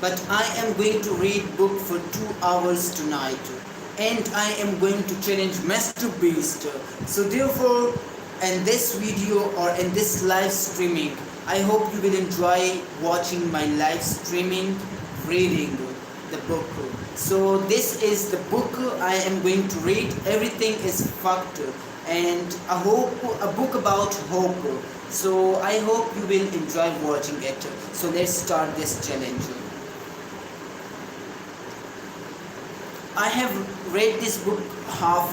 but I am going to read book for 2 hours tonight, and I am going to challenge Mrbeast. So therefore, in this video or in this live streaming, I hope you will enjoy watching my live streaming reading the book. So this is the book I am going to read. Everything is fucked, and a book about hope. So I hope you will enjoy watching it. So let's start this challenge. I have read this book half,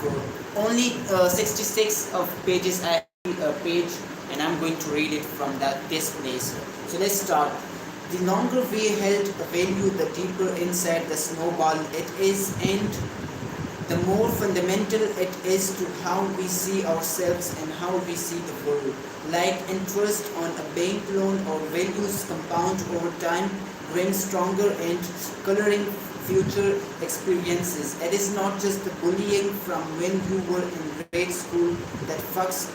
only 66 of pages. I a page, and I'm going to read it from this place. So let's start. The longer we held a value, the deeper inside the snowball it is, and the more fundamental it is to how we see ourselves and how we see the world. Like interest on a bank loan, or values compound over time, growing stronger and coloring future experiences. It is not just the bullying from when you were in grade school that fucks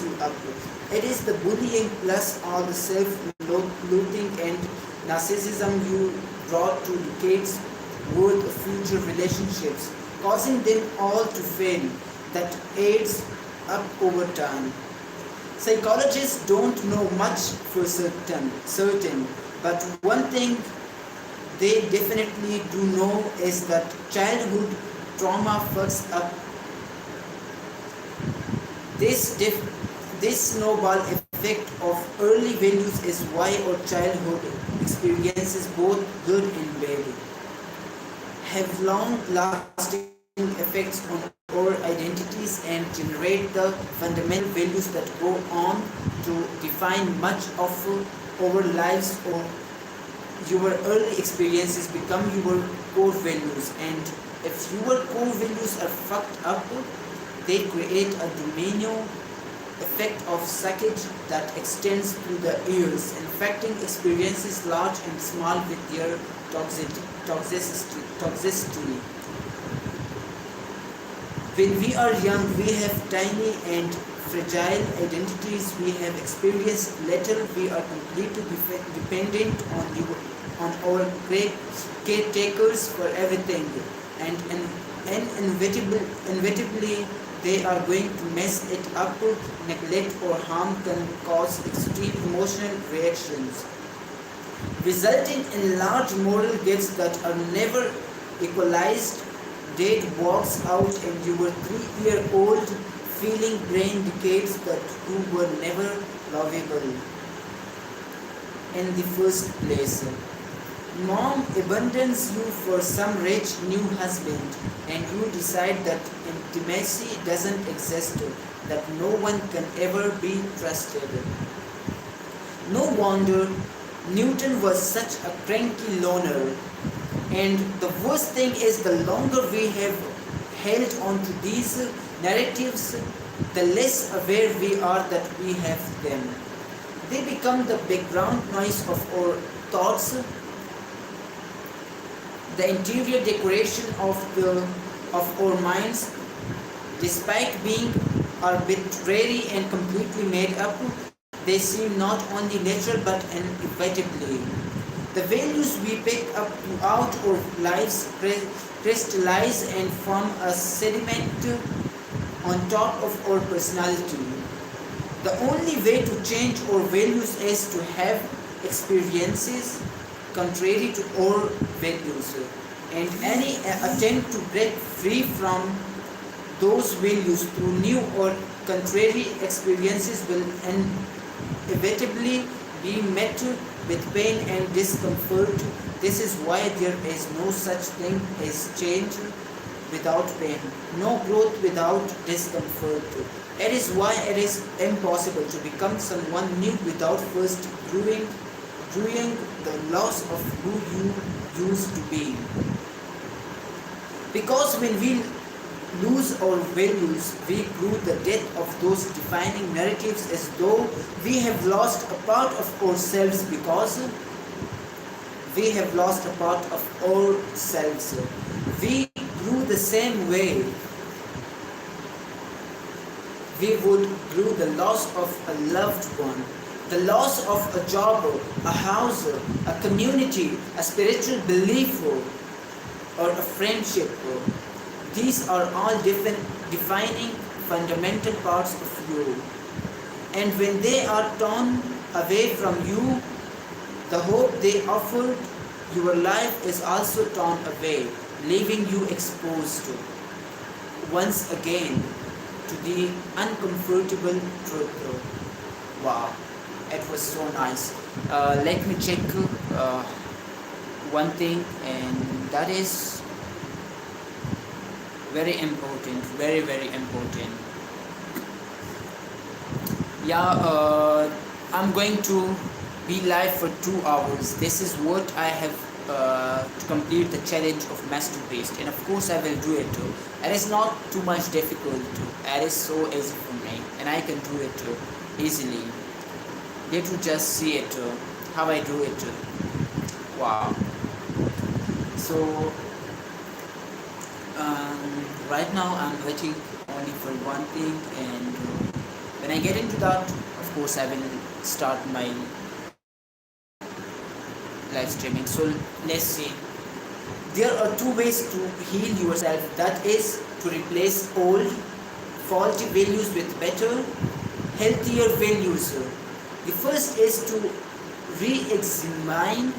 you up. It is the bullying plus all the self-loathing and narcissism you brought to decades worth of future relationships, causing them all to fail, that adds up over time. Psychologists don't know much for certain, but one thing they definitely do know is that childhood trauma fucks up. This snowball effect of early values is why our childhood experiences, both good and bad, have long-lasting effects on our identities and generate the fundamental values that go on to define much of our lives. Or your early experiences become your core values, and if your core values are fucked up, they create a domino effect of suckage that extends through the years, infecting experiences large and small with their toxicity. When we are young, we have tiny and fragile identities. We have experienced little. We are completely dependent on our caretakers for everything, and inevitably they are going to mess it up. Neglect or harm can cause extreme emotional reactions, resulting in large moral gifts that are never equalized. Date walks out and your 3-year-old feeling brain indicates that you were never lovable in the first place. Mom abandons you for some rich new husband, and you decide that intimacy doesn't exist, that no one can ever be trusted. No wonder Newton was such a cranky loner. And the worst thing is, the longer we have held on to these narratives, the less aware we are that we have them. They become the background noise of our thoughts, the interior decoration of our minds. Despite being arbitrary and completely made up, they seem not only natural but inevitably. The values we pick up throughout our lives crystallize and form a sediment on top of our personality. The only way to change our values is to have experiences contrary to our values, and any attempt to break free from those values through new or contrary experiences will inevitably be met with pain and discomfort. This is why there is no such thing as change without pain, no growth without discomfort. It is why it is impossible to become someone new without first growing the loss of who you used to be. Because when we lose our values, we grew the death of those defining narratives, as though we have lost a part of ourselves. Because we have lost a part of ourselves, we grew the same way we would grew the loss of a loved one. the loss of a job, a house, a community, a spiritual belief, or a friendship. These are all defining fundamental parts of you. And when they are torn away from you, the hope they offered, your life is also torn away, leaving you exposed once again to the uncomfortable truth. Wow, it was so nice. Let me check one thing, and that is very important, very, very important. Yeah, I'm going to be live for 2 hours. This is what I have to complete the challenge of Mrbeast, and of course I will do it too. It is not too much difficult. It is so easy for me, and I can do it easily. Get to just see it how I do it. Wow. So right now I'm waiting only for one thing, and when I get into that, of course I will start my live streaming. So let's see. There are 2 ways to heal yourself. That is to replace old, faulty values with better, healthier values. The first is to re-examine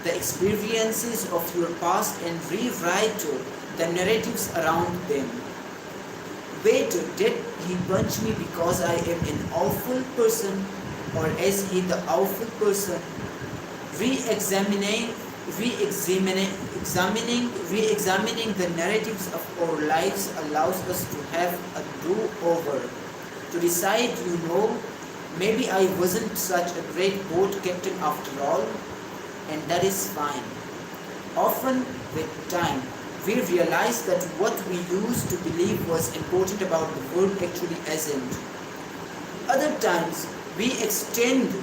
the experiences of your past and rewrite the narratives around them. Wait, did he punch me because I am an awful person, or is he the awful person? Re-examining the narratives of our lives allows us to have a do-over, to decide, maybe I wasn't such a great boat captain after all, and that is fine. Often with time, we realize that what we used to believe was important about the world actually isn't. Other times, we extend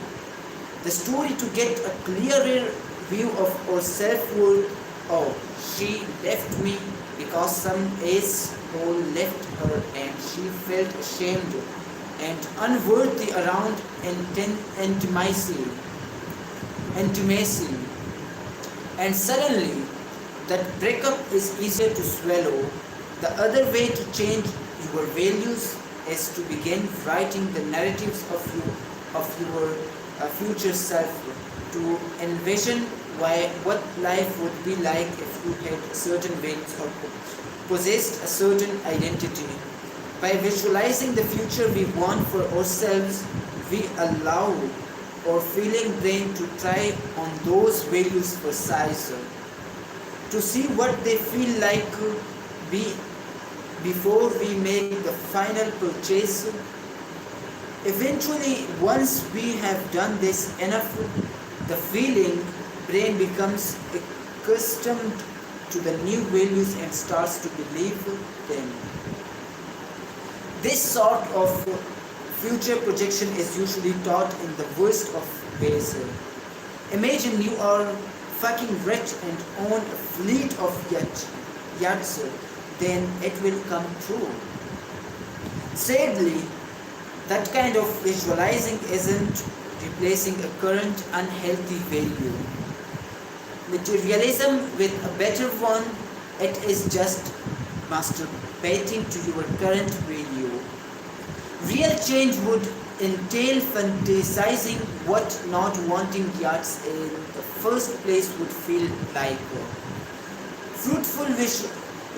the story to get a clearer view of our self-worth. Oh, she left me because some asshole left her and she felt ashamed and unworthy around intimacy. And suddenly, that breakup is easier to swallow. The other way to change your values is to begin writing the narratives of your future self, to envision what life would be like if you had certain values or possessed a certain identity. By visualizing the future we want for ourselves, we allow our feeling brain to try on those values for size, to see what they feel like before we make the final purchase. Eventually, once we have done this enough, the feeling brain becomes accustomed to the new values and starts to believe them. This sort of future projection is usually taught in the worst of ways. Imagine you are fucking rich and own a fleet of yachts, then it will come true. Sadly, that kind of visualizing isn't replacing a current unhealthy value. Materialism with a better one, it is just masturbating to your current value. Real change would entail fantasizing what not wanting yachts in the first place would feel like. Fruitful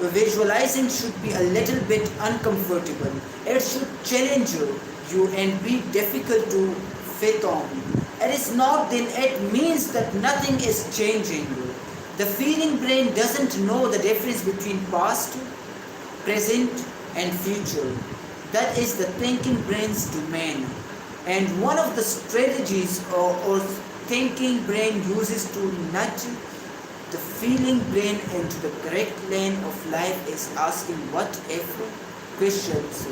visualizing should be a little bit uncomfortable. It should challenge you and be difficult to fit on. It is not, then it means that nothing is changing. The feeling brain doesn't know the difference between past, present and future. That is the thinking brain's domain. And one of the strategies or thinking brain uses to nudge the feeling brain into the correct lane of life is asking what if questions.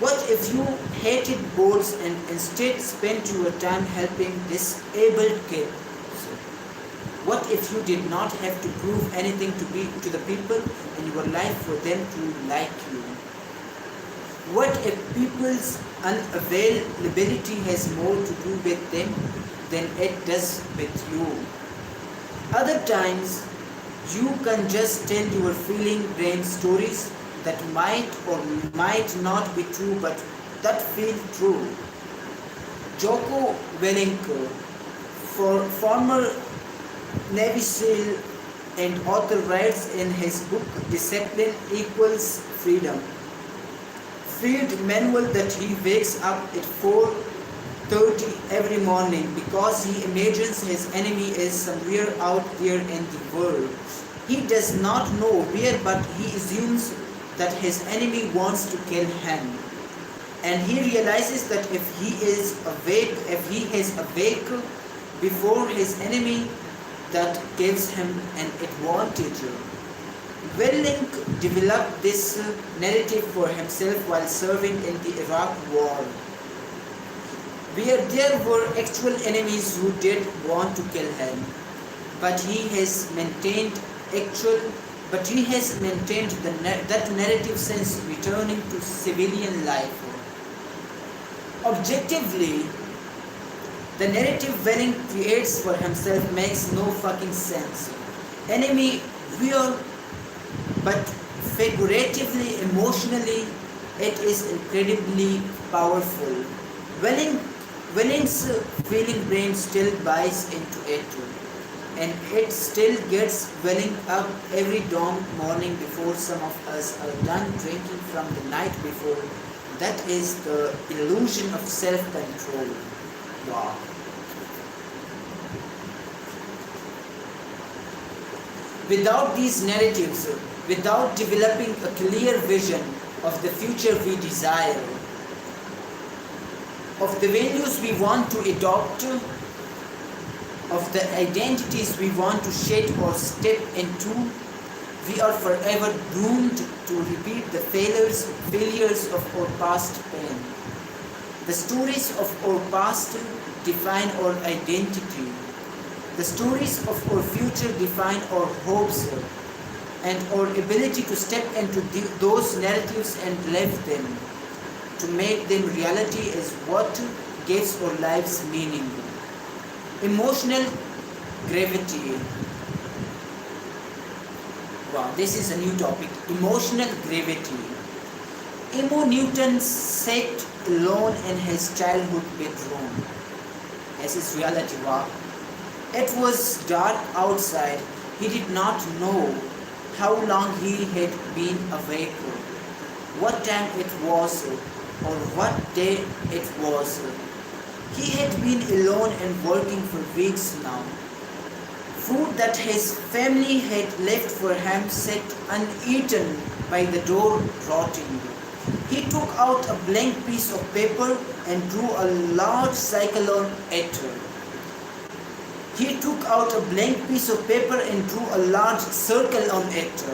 What if you hated boards and instead spent your time helping disabled kids? What if you did not have to prove anything to the people in your life for them to like you? What if people's unavailability has more to do with them than it does with you? Other times, you can just tell your feeling brain stories that might or might not be true but that feel true. Jocko Willink, former Navy SEAL and author, writes in his book Discipline Equals Freedom field manual that he wakes up at 4:30 every morning because he imagines his enemy is somewhere out there in the world. He does not know where, but he assumes that his enemy wants to kill him. And he realizes that if he is awake before his enemy, that gives him an advantage. Willink developed this narrative for himself while serving in the Iraq War, where there were actual enemies who did want to kill him, but he has maintained that narrative since returning to civilian life. Objectively, the narrative Willink creates for himself makes no fucking sense. Enemy real, but figuratively, emotionally, it is incredibly powerful. Willink's feeling brain still buys into it, and it still gets Willink up every dawn morning before some of us are done drinking from the night before. That is the illusion of self-control. Wow. Without these narratives, without developing a clear vision of the future we desire, of the values we want to adopt, of the identities we want to shed or step into, we are forever doomed to repeat the failures of our past pain. The stories of our past define our identity. The stories of our future define our hopes, and our ability to step into those narratives and live them, to make them reality, is what gives our lives meaning. Emotional gravity. Wow, this is a new topic. Emotional gravity. Emo Newton sat alone in his childhood bedroom. This is reality. Wow. It was dark outside. He did not know how long he had been awake, what time it was, or what day it was. He had been alone and working for weeks now. Food that his family had left for him sat uneaten by the door, rotting. He took out a blank piece of paper and drew a large circle on it. He took out a blank piece of paper and drew a large circle on it.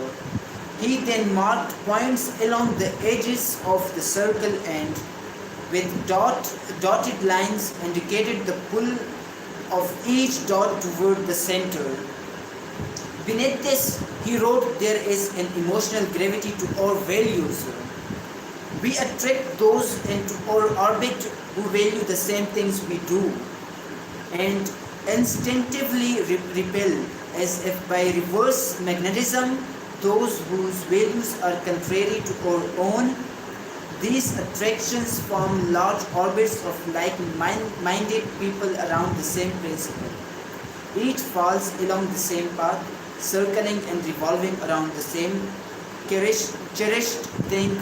He then marked points along the edges of the circle and, with dotted lines, indicated the pull of each dot toward the center. Beneath this, he wrote, "There is an emotional gravity to our values. We attract those into our orbit who value the same things we do, and instinctively repel, as if by reverse magnetism, those whose values are contrary to our own. These attractions form large orbits of like-minded people around the same principle. Each falls along the same path, circling and revolving around the same cherished thing."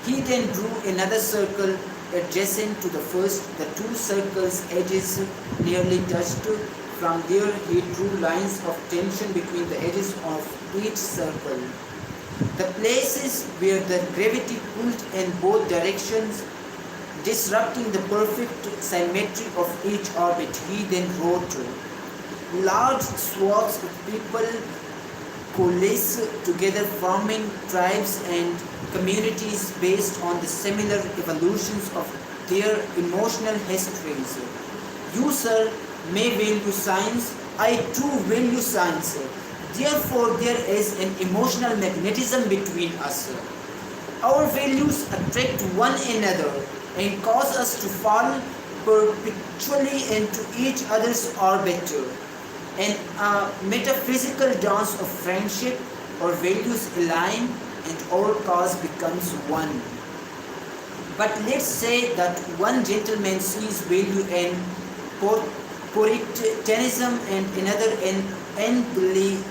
He then drew another circle adjacent to the first. The two circles' edges nearly touched. From there, he drew lines of tension between the edges of each circle. The places where the gravity pulled in both directions, disrupting the perfect symmetry of each orbit. He then wrote, "Large swaths of people coalesce together, forming tribes and communities based on the similar evolutions of their emotional histories. You, sir, may value science. I too value science. Therefore, there is an emotional magnetism between us. Our values attract one another and cause us to fall perpetually into each other's orbit. In a metaphysical dance of friendship, our values align and our cause becomes one. But let's say that one gentleman sees value in Puritanism and another in Anglicanism.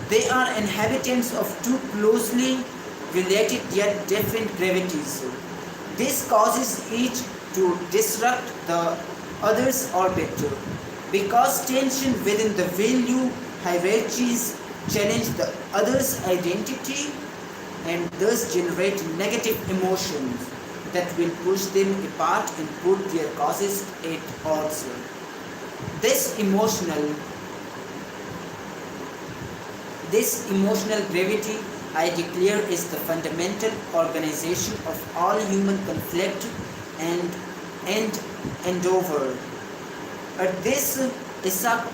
They are inhabitants of two closely related yet different gravities. This causes each to disrupt the other's orbit because tension within the value hierarchies challenge the other's identity and thus generate negative emotions that will push them apart and put their causes at odds. This emotional gravity, I declare, is the fundamental organization of all human conflict and endeavor. At this, Isaac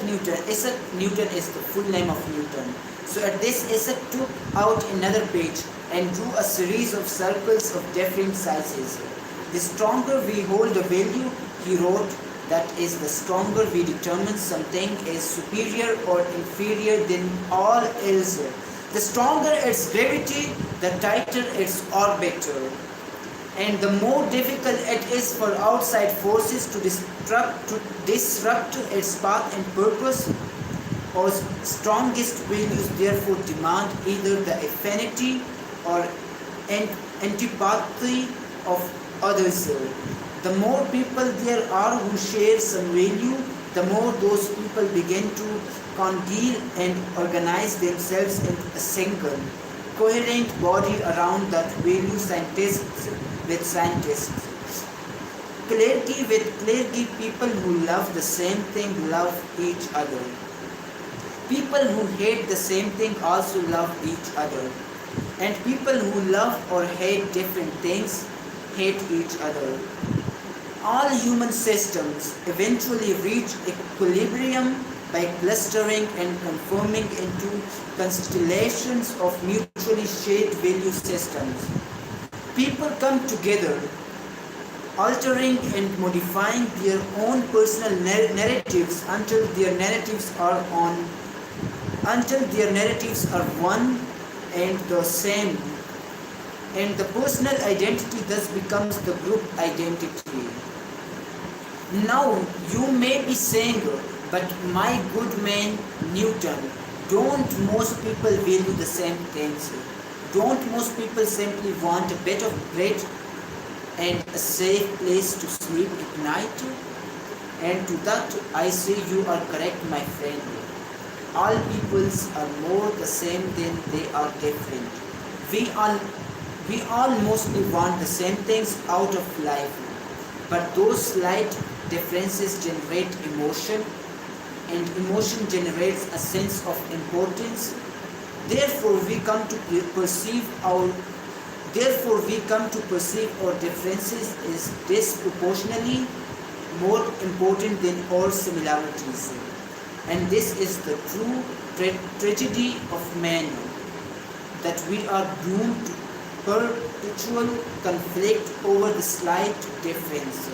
Newton is the full name of Newton. So at this, Isaac took out another page and drew a series of circles of different sizes. The stronger we hold a value, he wrote, that is, the stronger we determine something is superior or inferior than all else. The stronger its gravity, the tighter its orbit. And the more difficult it is for outside forces to disrupt its path and purpose. Our strongest values therefore demand either the affinity or antipathy of others. The more people there are who share some value, the more those people begin to congeal and organize themselves into a single, coherent body around that value. Scientists with scientists, clergy with clergy, people who love the same thing love each other. People who hate the same thing also love each other. And people who love or hate different things hate each other. All human systems eventually reach equilibrium by clustering and conforming into constellations of mutually shared value systems. People come together, altering and modifying their own personal narratives until their narratives are one and the same, and the personal identity thus becomes the group identity. Now you may be saying, but my good man Newton, don't most people value the same things? Don't most people simply want a bit of bread and a safe place to sleep at night? And to that I say you are correct, my friend. All peoples are more the same than they are different. We all mostly want the same things out of life, but those slight differences generate emotion, and emotion generates a sense of importance. Therefore we come to perceive our differences as disproportionately more important than our similarities. And this is the true tragedy of man, that we are doomed to perpetual conflict over the slight difference.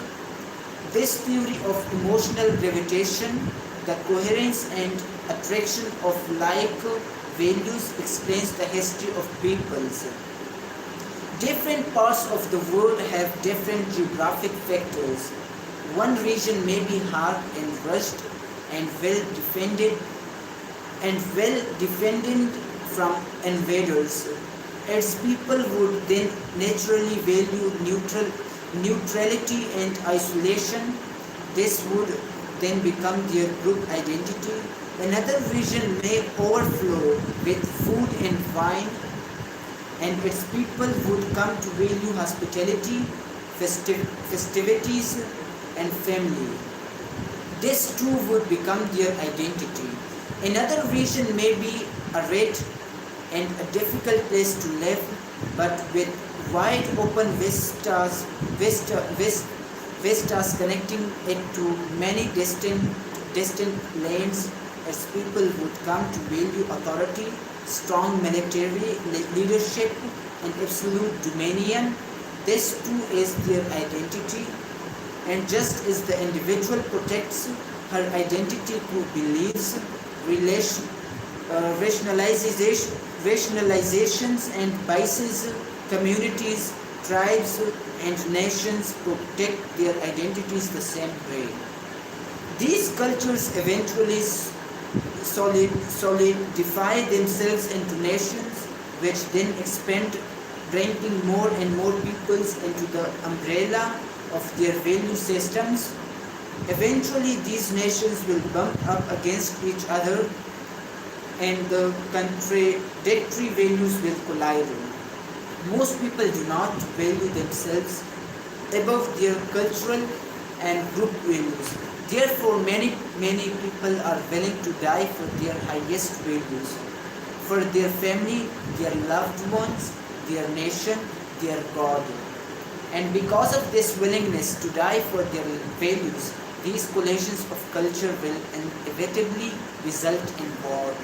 This theory of emotional gravitation, the coherence and attraction of like values, explains the history of peoples. Different parts of the world have different geographic factors. One region may be hard and rushed and well defended from invaders. Its people would then naturally value neutrality and isolation. This would then become their group identity. Another region may overflow with food and wine, and its people would come to value hospitality, festivities, and family. This too would become their identity. Another region may be arid and a difficult place to live, but with wide open vistas connecting it to many distant lands. as people would come to value authority, strong military leadership, and absolute dominion. This too is their identity, and just as the individual protects her identity through beliefs, rationalizations, and biases, communities, tribes, and nations protect their identities the same way. These cultures eventually solidify themselves into nations, which then expand, bringing more and more peoples into the umbrella of their value systems. Eventually, these nations will bump up against each other and the contradictory values will collide. Most people do not value themselves above their cultural and group values. Therefore, many people are willing to die for their highest values, for their family, their loved ones, their nation, their God. And because of this willingness to die for their values, these collisions of culture will inevitably result in war.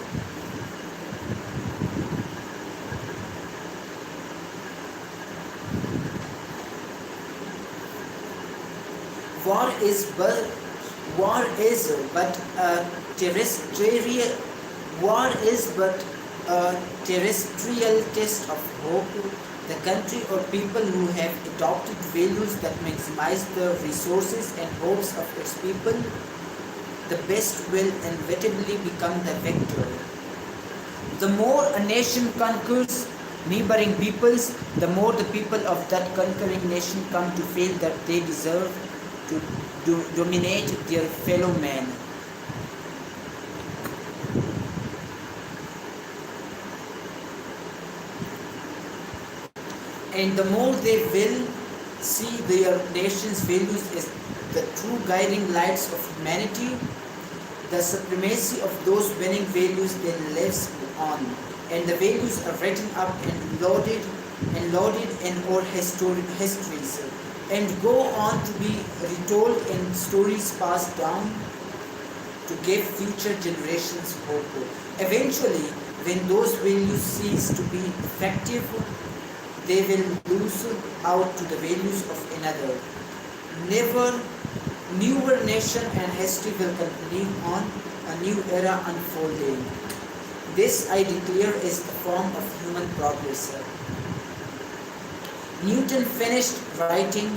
War is but a terrestrial test of hope. The country or people who have adopted values that maximize the resources and hopes of its people, the best will inevitably become the victor. The more a nation conquers neighboring peoples, the more the people of that conquering nation come to feel that they deserve to dominate their fellow men. And the more they will see their nation's values as the true guiding lights of humanity, the supremacy of those winning values then lives on, and the values are written up and loaded in our histories, and go on to be retold in stories passed down to give future generations hope. Eventually, when those values cease to be effective, they will lose out to the values of another. Newer nation and history will continue on, a new era unfolding. This I declare is the form of human progress. Newton finished writing.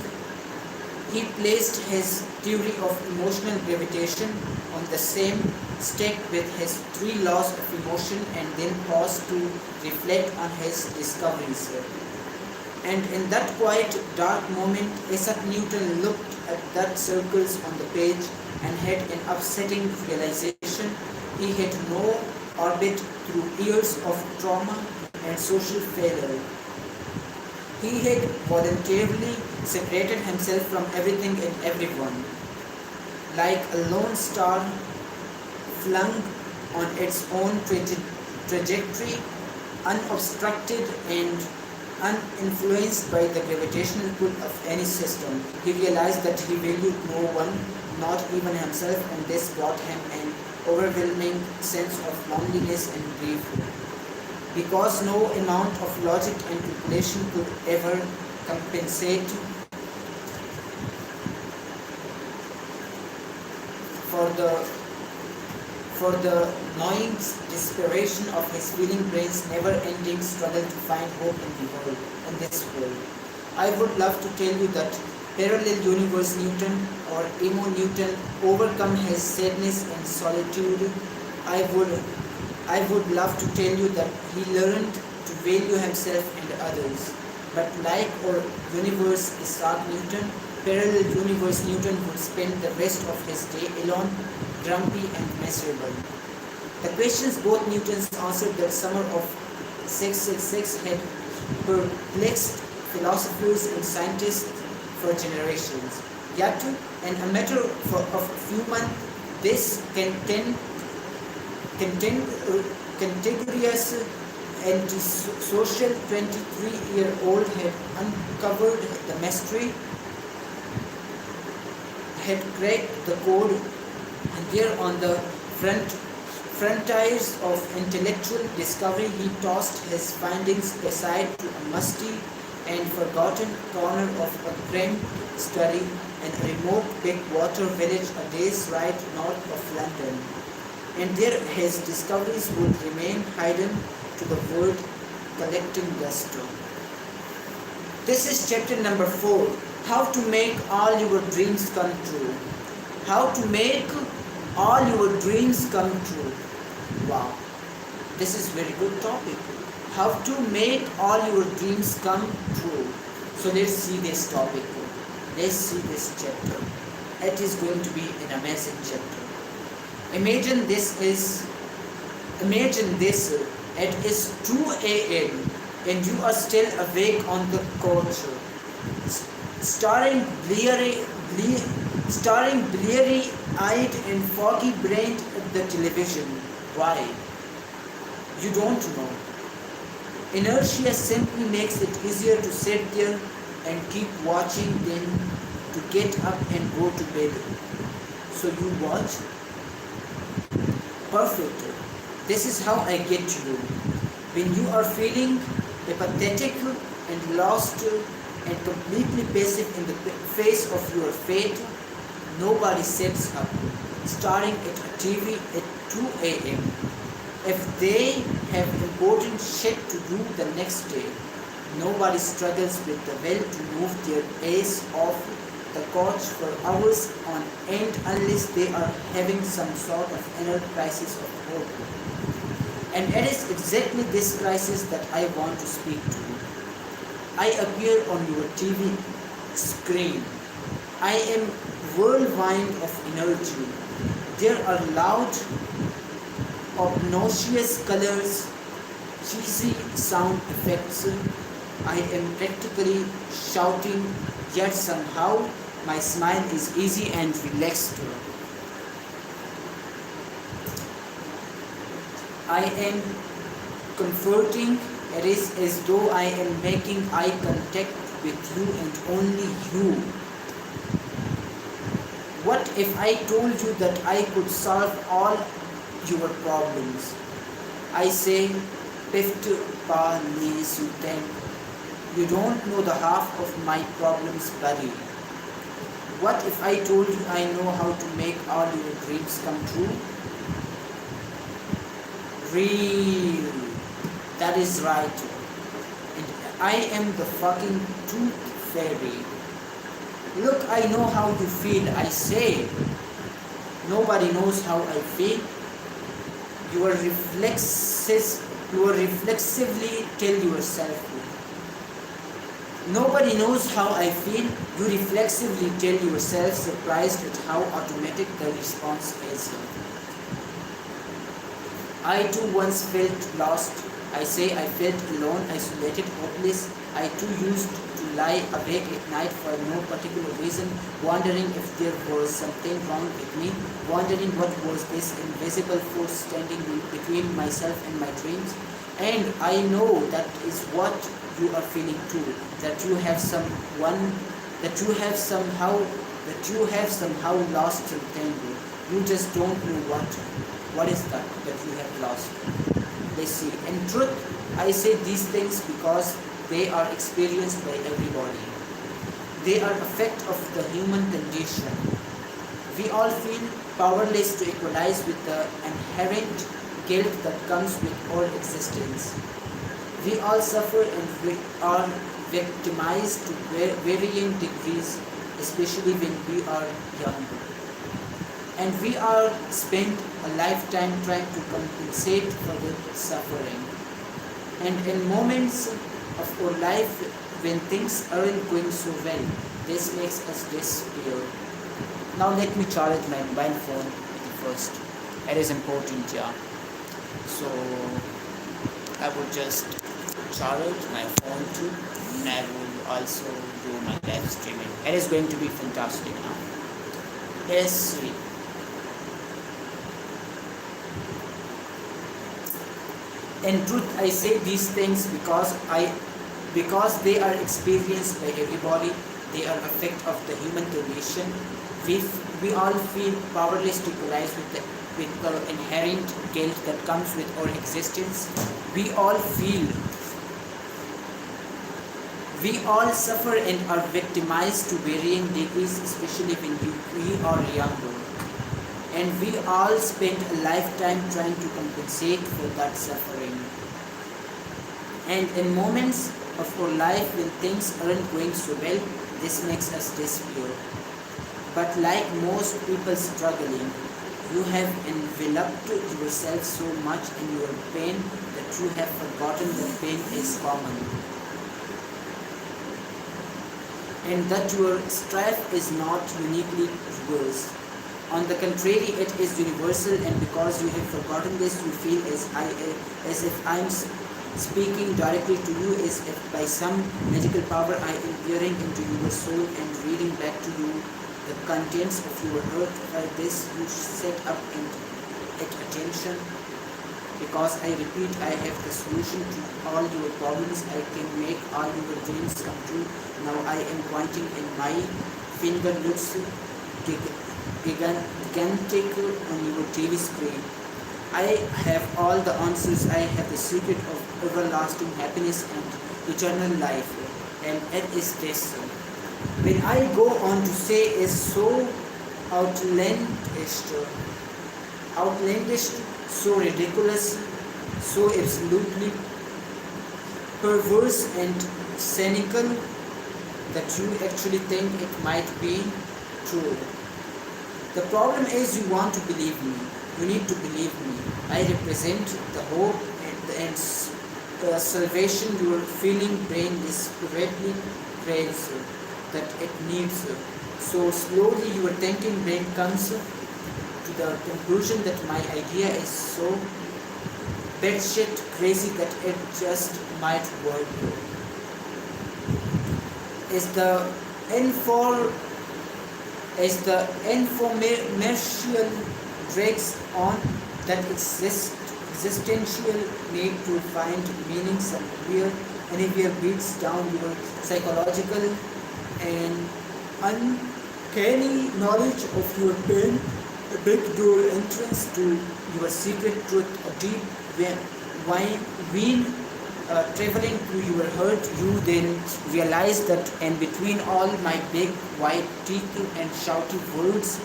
He placed his theory of emotional gravitation on the same stick with his 3 laws of emotion and then paused to reflect on his discoveries. And in that quiet, dark moment, Isaac Newton looked at that circles on the page and had an upsetting realization. He had no orbit through years of trauma and social failure. He had voluntarily separated himself from everything and everyone. Like a lone star flung on its own trajectory, unobstructed and uninfluenced by the gravitational pull of any system, he realized that he valued no one, not even himself, and this brought him an overwhelming sense of loneliness and grief. Because no amount of logic and calculation could ever compensate for the gnawing desperation of his feeling brain's never-ending struggle to find hope in this world. I would love to tell you that parallel universe Newton or emo Newton overcome his sadness and solitude. I would love to tell you that he learned to value himself and others. But like our universe Isaac Newton, parallel universe Newton would spend the rest of his day alone, grumpy and miserable. The questions both Newtons answered that summer of 666 had perplexed philosophers and scientists for generations. Yet, in a matter of a few months, this contiguous antisocial 23-year-old had uncovered the mystery, had cracked the code, and there on the front frontiers of intellectual discovery, he tossed his findings aside to a musty and forgotten corner of a cramped study in a remote big-water village a day's ride north of London. And there his discoveries would remain hidden to the world, collecting dust. This is chapter number 4. How to make all your dreams come true. How to make all your dreams come true. Wow, this is very good topic. How to make all your dreams come true. So let's see this topic. Let's see this chapter. It is going to be an amazing chapter. Imagine this. It is 2 a.m. and you are still awake on the couch, staring bleary-eyed and foggy-brained at the television. Why? You don't know. Inertia simply makes it easier to sit there and keep watching than to get up and go to bed. So you watch. Perfect. This is how I get to you. When you are feeling apathetic and lost and completely passive in the face of your fate, nobody sits up, staring at a TV at 2 a.m. If they have important shit to do the next day, nobody struggles with the will to move their ass off the couch for hours on end unless they are having some sort of inner crisis of hope. And it is exactly this crisis that I want to speak to you. I appear on your TV screen. I am whirlwind of energy. There are loud, obnoxious colors, cheesy sound effects. I am practically shouting, yet somehow my smile is easy and relaxed. I am comforting. It is as though I am making eye contact with you and only you. What if I told you that I could solve all your problems? I say, Pifte pa les you think. You don't know the half of my problems, buddy. What if I told you I know how to make all your dreams come true? Really, that is right. And I am the fucking tooth fairy. Look, I know how you feel, I say. Nobody knows how I feel. You are reflexively tell yourself. Nobody knows how I feel. You reflexively tell yourself, surprised at how automatic the response is. I too once felt lost. I say I felt alone, isolated, hopeless. I too used to lie awake at night for no particular reason, wondering if there was something wrong with me, wondering what was this invisible force standing between myself and my dreams. And I know that is what you are feeling too, that you have somehow lost something. You just don't know what is that you have lost. Let's see. In truth, I say these things because they are experienced by everybody. They are a fact of the human condition. We all feel powerless to equalize with the inherent guilt that comes with our existence. We all suffer and we are victimized to varying degrees, especially when we are young. And we are spent a lifetime trying to compensate for the suffering. And in moments of our life when things aren't going so well, this makes us despair. Now let me charge my mobile phone first. It is important, yeah. So I will just charge my phone too, and I will also do my live streaming. It is going to be fantastic now. Let's see. In truth, I say these things because they are experienced by everybody. They are a fact of the human condition. We all feel powerless to equalize with the with the inherent guilt that comes with our existence. We all feel, we all suffer and are victimized to varying degrees, especially when we are younger. And we all spend a lifetime trying to compensate for that suffering. And in moments of our life when things aren't going so well, this makes us despair. But like most people struggling, you have enveloped yourself so much in your pain that you have forgotten that pain is common. And that your strife is not uniquely yours. On the contrary, it is universal, and because you have forgotten this, you feel as if I am speaking directly to you, as if by some magical power I am peering into your soul and reading back to you the contents of your heart. By this you set up and at attention, because I repeat, I have the solution to all your problems. I can make all your dreams come true. Now I am pointing, and my finger looks gigantic on your TV screen. I have all the answers. I have the secret of everlasting happiness and eternal life. And it is this. When I go on to say is so outlandish, so ridiculous, so absolutely perverse and cynical that you actually think it might be true. The problem is you want to believe me. You need to believe me. I represent the hope and salvation your feeling brain desperately craves that it needs. So slowly your thinking brain comes to the conclusion that my idea is so batshit crazy that it just might work. As the infomercial drags on, that existential need to find meaning anywhere beats down your psychological and uncanny knowledge of your pain, a big door entrance to your secret truth, a deep vein traveling through your heart. You then realize that in between all my big white teeth and shouty words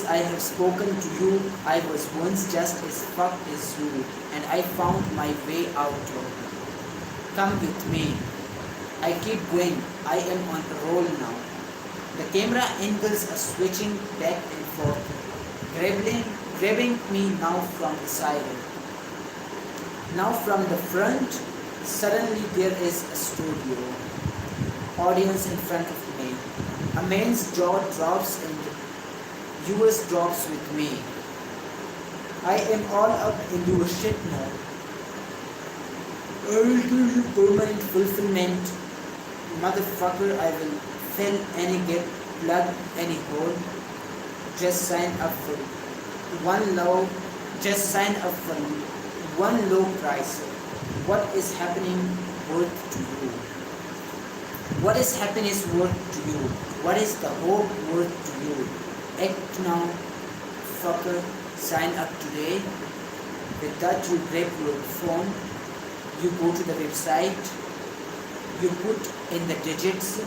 I have spoken to you, I was once just as fucked as you, and I found my way out. Come with me. I keep going. I am on a roll now. The camera angles are switching back and forth, grabbing me now from the side, now from the front. Suddenly there is a studio audience in front of me. A man's jaw drops and yours drops with me. I am all up in your shit now. I will give you permanent fulfillment. Motherfucker, I will fill any gap, plug any hole. Just sign up for one low price. What is happening worth to you? What is happiness worth to you? What is the hope worth to you? Act now, fucker. Sign up today. With that you grab your phone, you go to the website, you put in the digits,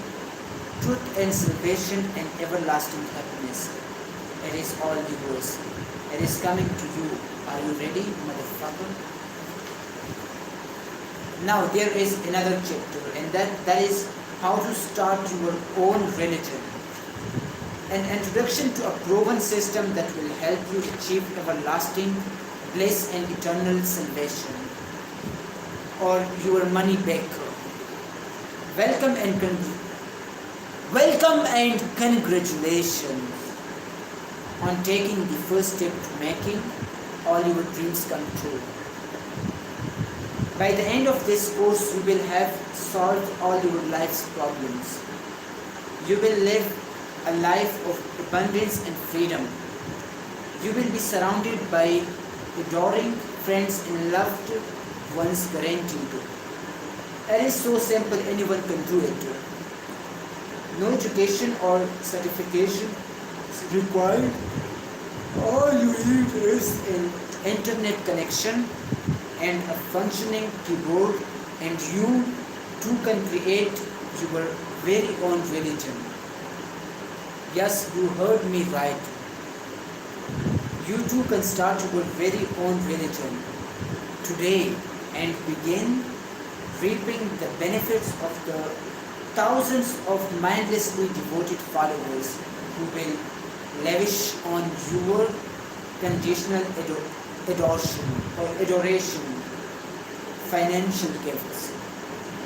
truth and salvation and everlasting happiness. It is all yours. It is coming to you. Are you ready, motherfucker? Now there is another chapter, and that is how to start your own religion. An introduction to a proven system that will help you achieve everlasting bliss and eternal salvation, or your money back. Welcome and congratulations on taking the first step to making all your dreams come true. By the end of this course, you will have solved all your life's problems. You will live a life of abundance and freedom. You will be surrounded by adoring friends and loved ones, guaranteed. It is so simple, anyone can do it. No education or certification is required. All you need is an internet connection and a functioning keyboard, and you too can create your very own religion. Yes, you heard me right. You too can start your very own religion today and begin reaping the benefits of the thousands of mindlessly devoted followers who will lavish on your conditional adoration, financial gifts,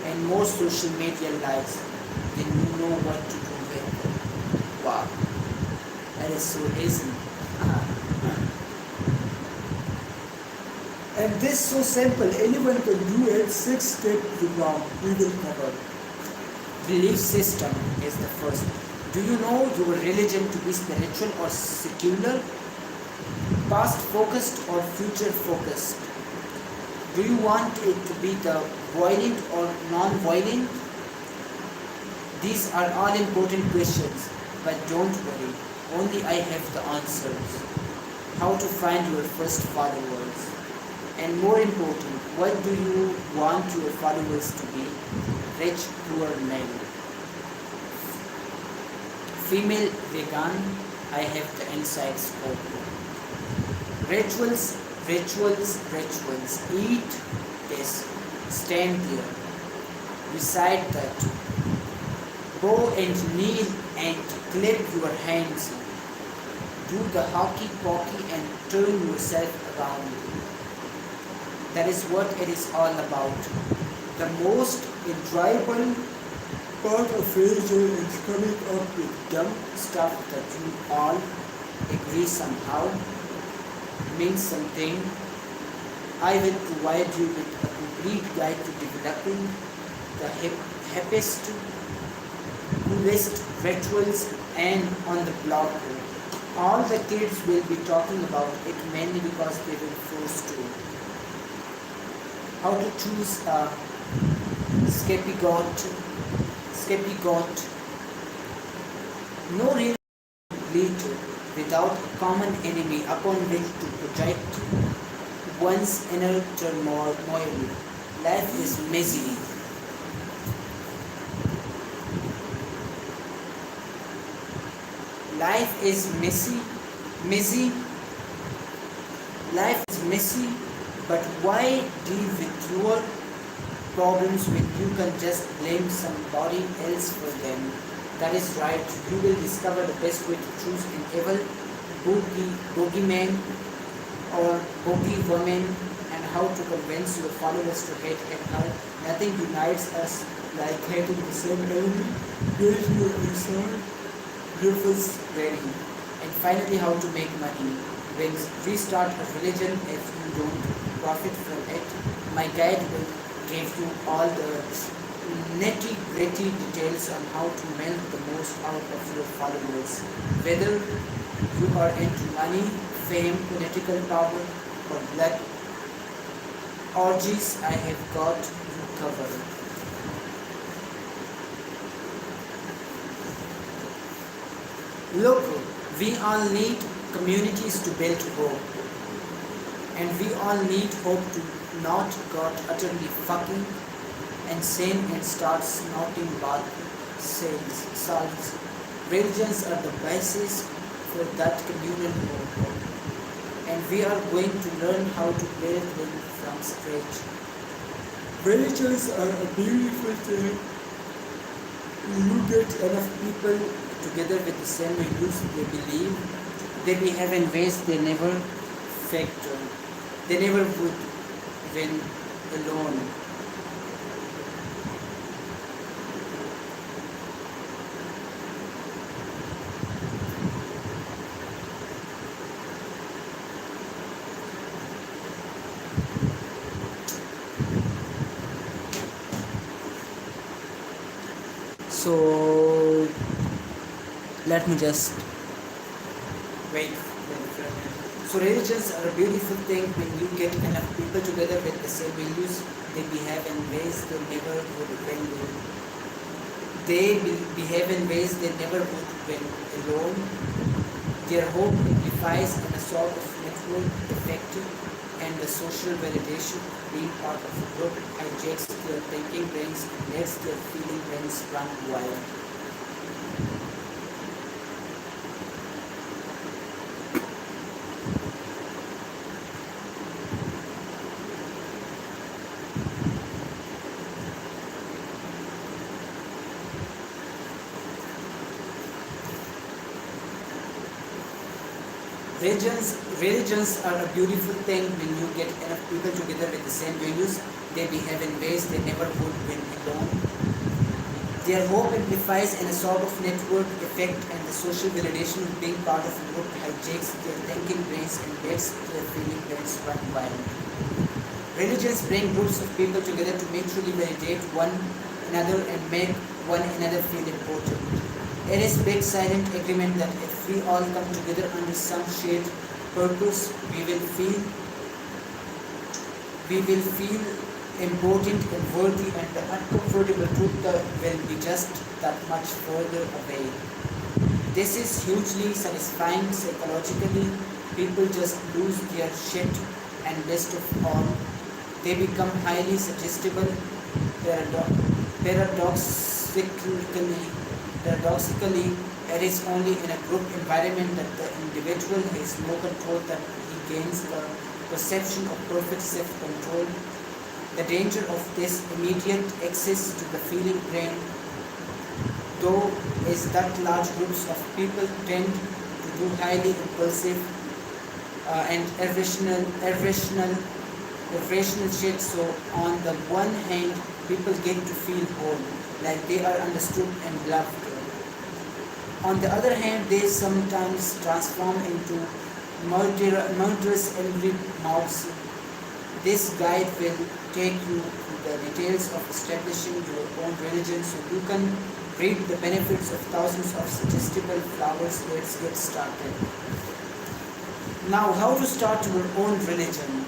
and more social media likes than you know what to do with. Wow, that is so easy. And this so simple, anyone can do it. 6-step program we will cover. Belief system is the first. Do you know your religion to be spiritual or secular? Past focused or future focused? Do you want it to be the violent or non-violent? These are all important questions, but don't worry, only I have the answers. How to find your first followers? And more important, what do you want your followers to be? Rich, poor, male. Female, vegan, I have the inside scope. Rituals, rituals, rituals. Eat this, stand there, recite that. Bow and kneel and clap your hands. Do the hockey pocky and turn yourself around. That is what it is all about. The most enjoyable part of religion is coming up with Dumb stuff that you all agree somehow means something. I will provide you with a complete guide to developing the happiest, coolest rituals and on the blog. All the kids will be talking about it mainly because they will forced to. How to choose a scapegoat. No real complete without a common enemy upon which to project one's inner turmoil. Life is messy. Life is messy. Life is messy, but why deal with your problems when you can just blame somebody else for them? That is right. You will discover the best way to choose an evil bogeyman or bogey woman, and how to convince your followers to hate her. Nothing unites us like hating the same enemy. Build your inside reference Ready. And finally, how to make money. When we start a religion, if you don't profit from it, my guide will give you all the nitty gritty details on how to milk the most out of your followers. Whether you are into money, fame, political power, or blood orgies, I have got you covered. Look, we all need communities to build hope. And we all need hope to not got utterly fucking insane and start snorting bath salts. Religions are the basis for that communal hope. And we are going to learn how to build them from scratch. religions are a beautiful thing. You get enough people together with the same values they believe, they behave in ways they never factor. They never would when alone. So let me just wait. So religions are a beautiful thing when you get enough people together with the same values. They behave in ways they never would when they behave in ways they never would when alone. Their hope amplifies in a sort of network effect, and the social validation of being part of a group hijacks their thinking brains and lets their feeling brains run wild. Religions are a beautiful thing when you get enough people together with the same values. They behave in ways they never would when alone. Their hope amplifies in a sort of network effect, and the social validation of being part of a group hijacks their thinking brains and lets their feeling brains run wild. Religions bring groups of people together to mutually validate one another and make one another feel important. It is big silent agreement that if we all come together under some shared purpose, we will feel important and worthy, and the uncomfortable truth will be just that much further away. This is hugely satisfying psychologically. People just lose their shit, and best of all, they become highly suggestible. Paradoxically, it is only in a group environment that the individual has no control that he gains the perception of perfect self-control. The danger of this immediate access to the feeling brain, though, is that large groups of people tend to do highly impulsive and irrational shit. So on the one hand, people get to feel whole, like they are understood and loved. On the other hand, they sometimes transform into murderous angry mobs. This guide will take you through the details of establishing your own religion so you can reap the benefits of thousands of suggestible flowers. Let's get started. Now, how to start your own religion?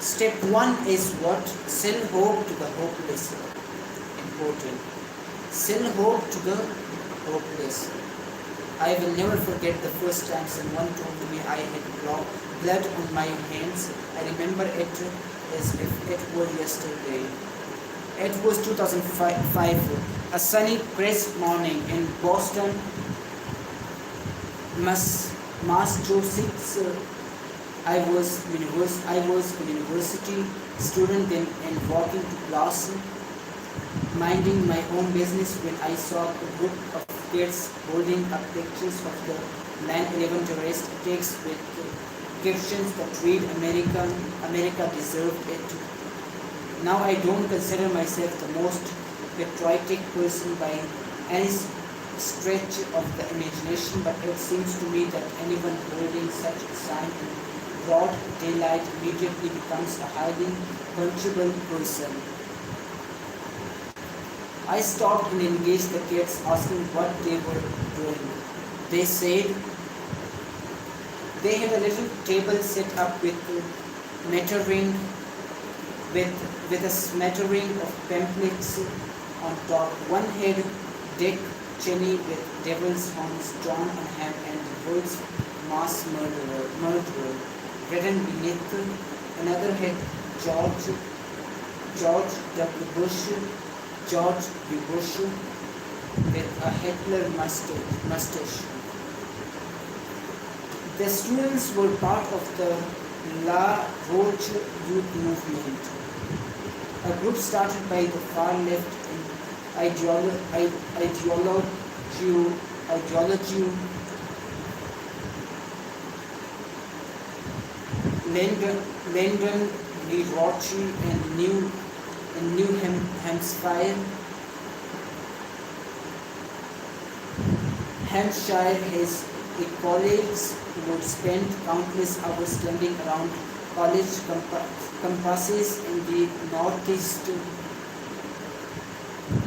Step 1 is what? Sell hope to the hopeless. Important. Sell hope to the hopeless. I will never forget the first time someone told me I had blood on my hands. I remember it as if it were yesterday. It was 2005, a sunny, crisp morning in Boston, Massachusetts. I was a university student then and walking to class, minding my own business, when I saw a group of kids holding up pictures of the 9/11 terrorist attacks with captions that read, America deserved it. Now I don't consider myself the most patriotic person by any stretch of the imagination, but it seems to me that anyone holding such a sign in broad daylight immediately becomes a highly punchable person. I stopped and engaged the kids, asking what they were doing. They said they had a little table set up with a smattering of pamphlets on top. One had Dick Cheney with Devil's Horns, John Ham, and the words mass murderer written beneath. Another had George W. Bush with a Hitler mustache. The students were part of the La Roche youth movement, a group started by the far left in ideology. Lyndon Lee Roche in New Hampshire, his colleagues would spend countless hours standing around college campuses in the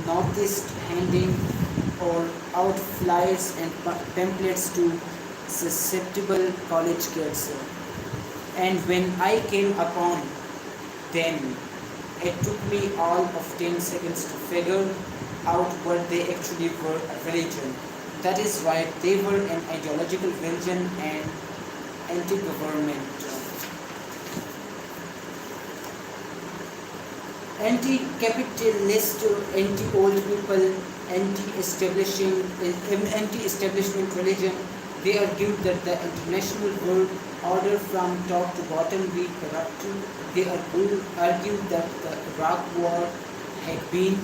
northeast, handing out flyers and pamphlets to susceptible college kids. And when I came upon them, it took me all of 10 seconds to figure out what they actually were: a religion. That is right, they were an ideological religion and anti-government. Anti-capitalist, anti-old people, anti-establishment religion. They argued that the international world order from top to bottom be corrupt. They argued that the Iraq war had been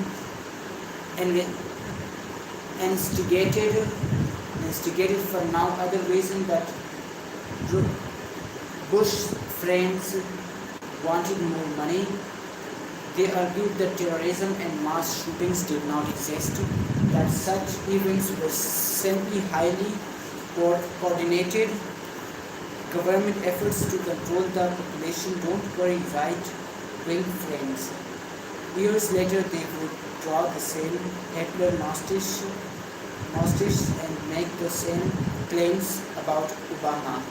instigated for no other reason that Bush friends wanted more money. They argued that terrorism and mass shootings did not exist, that such events were simply highly coordinated government efforts to control the population. Don't worry, right-wing friends. Years later, they would draw the same Hitler Gnostics and make the same claims about Obama.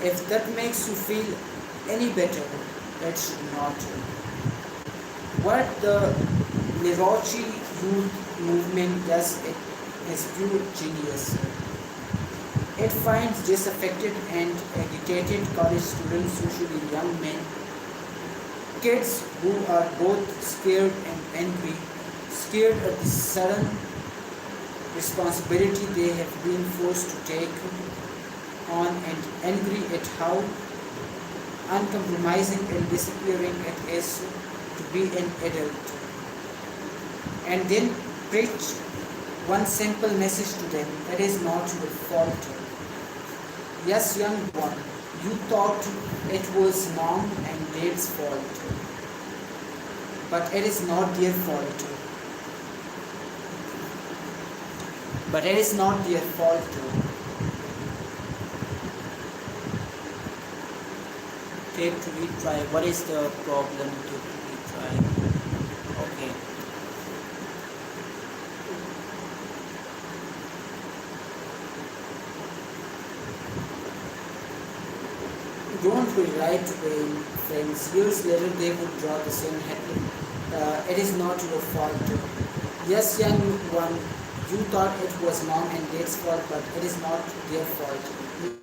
If that makes you feel any better, it should not. What the Mrbeast youth movement does is pure genius. It finds disaffected and agitated college students, usually young men, kids who are both scared and angry, scared at the sudden responsibility they have been forced to take on and angry at how uncompromising and disappearing it is to be an adult. And then preach one simple message to them: it is not your fault. Yes, young one, you thought it was mom and dad's fault, but it is not their fault. But it is not their fault. Take to retry. What is the problem? Take to retry. Okay. Don't be right away, friends. Years later, they would draw the same headline. It is not your fault. Yes, young one, you thought it was mom and dad's fault, but it is not their fault.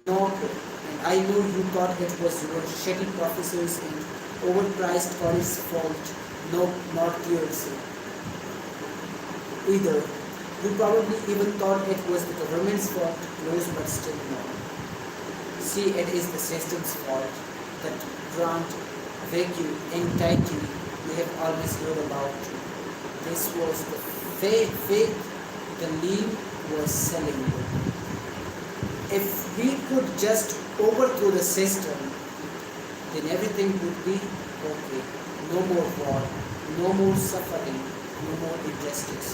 No, and I know you thought it was your shitty professors and overpriced college fault. No, not yours either. You probably even thought it was the government's fault. Close, but still no. See, it is the system's fault. That grant, vacuum, anxiety you have always heard about. This was the faith the league was selling. If we could just overthrow the system, then everything would be okay. No more war, no more suffering, no more injustice.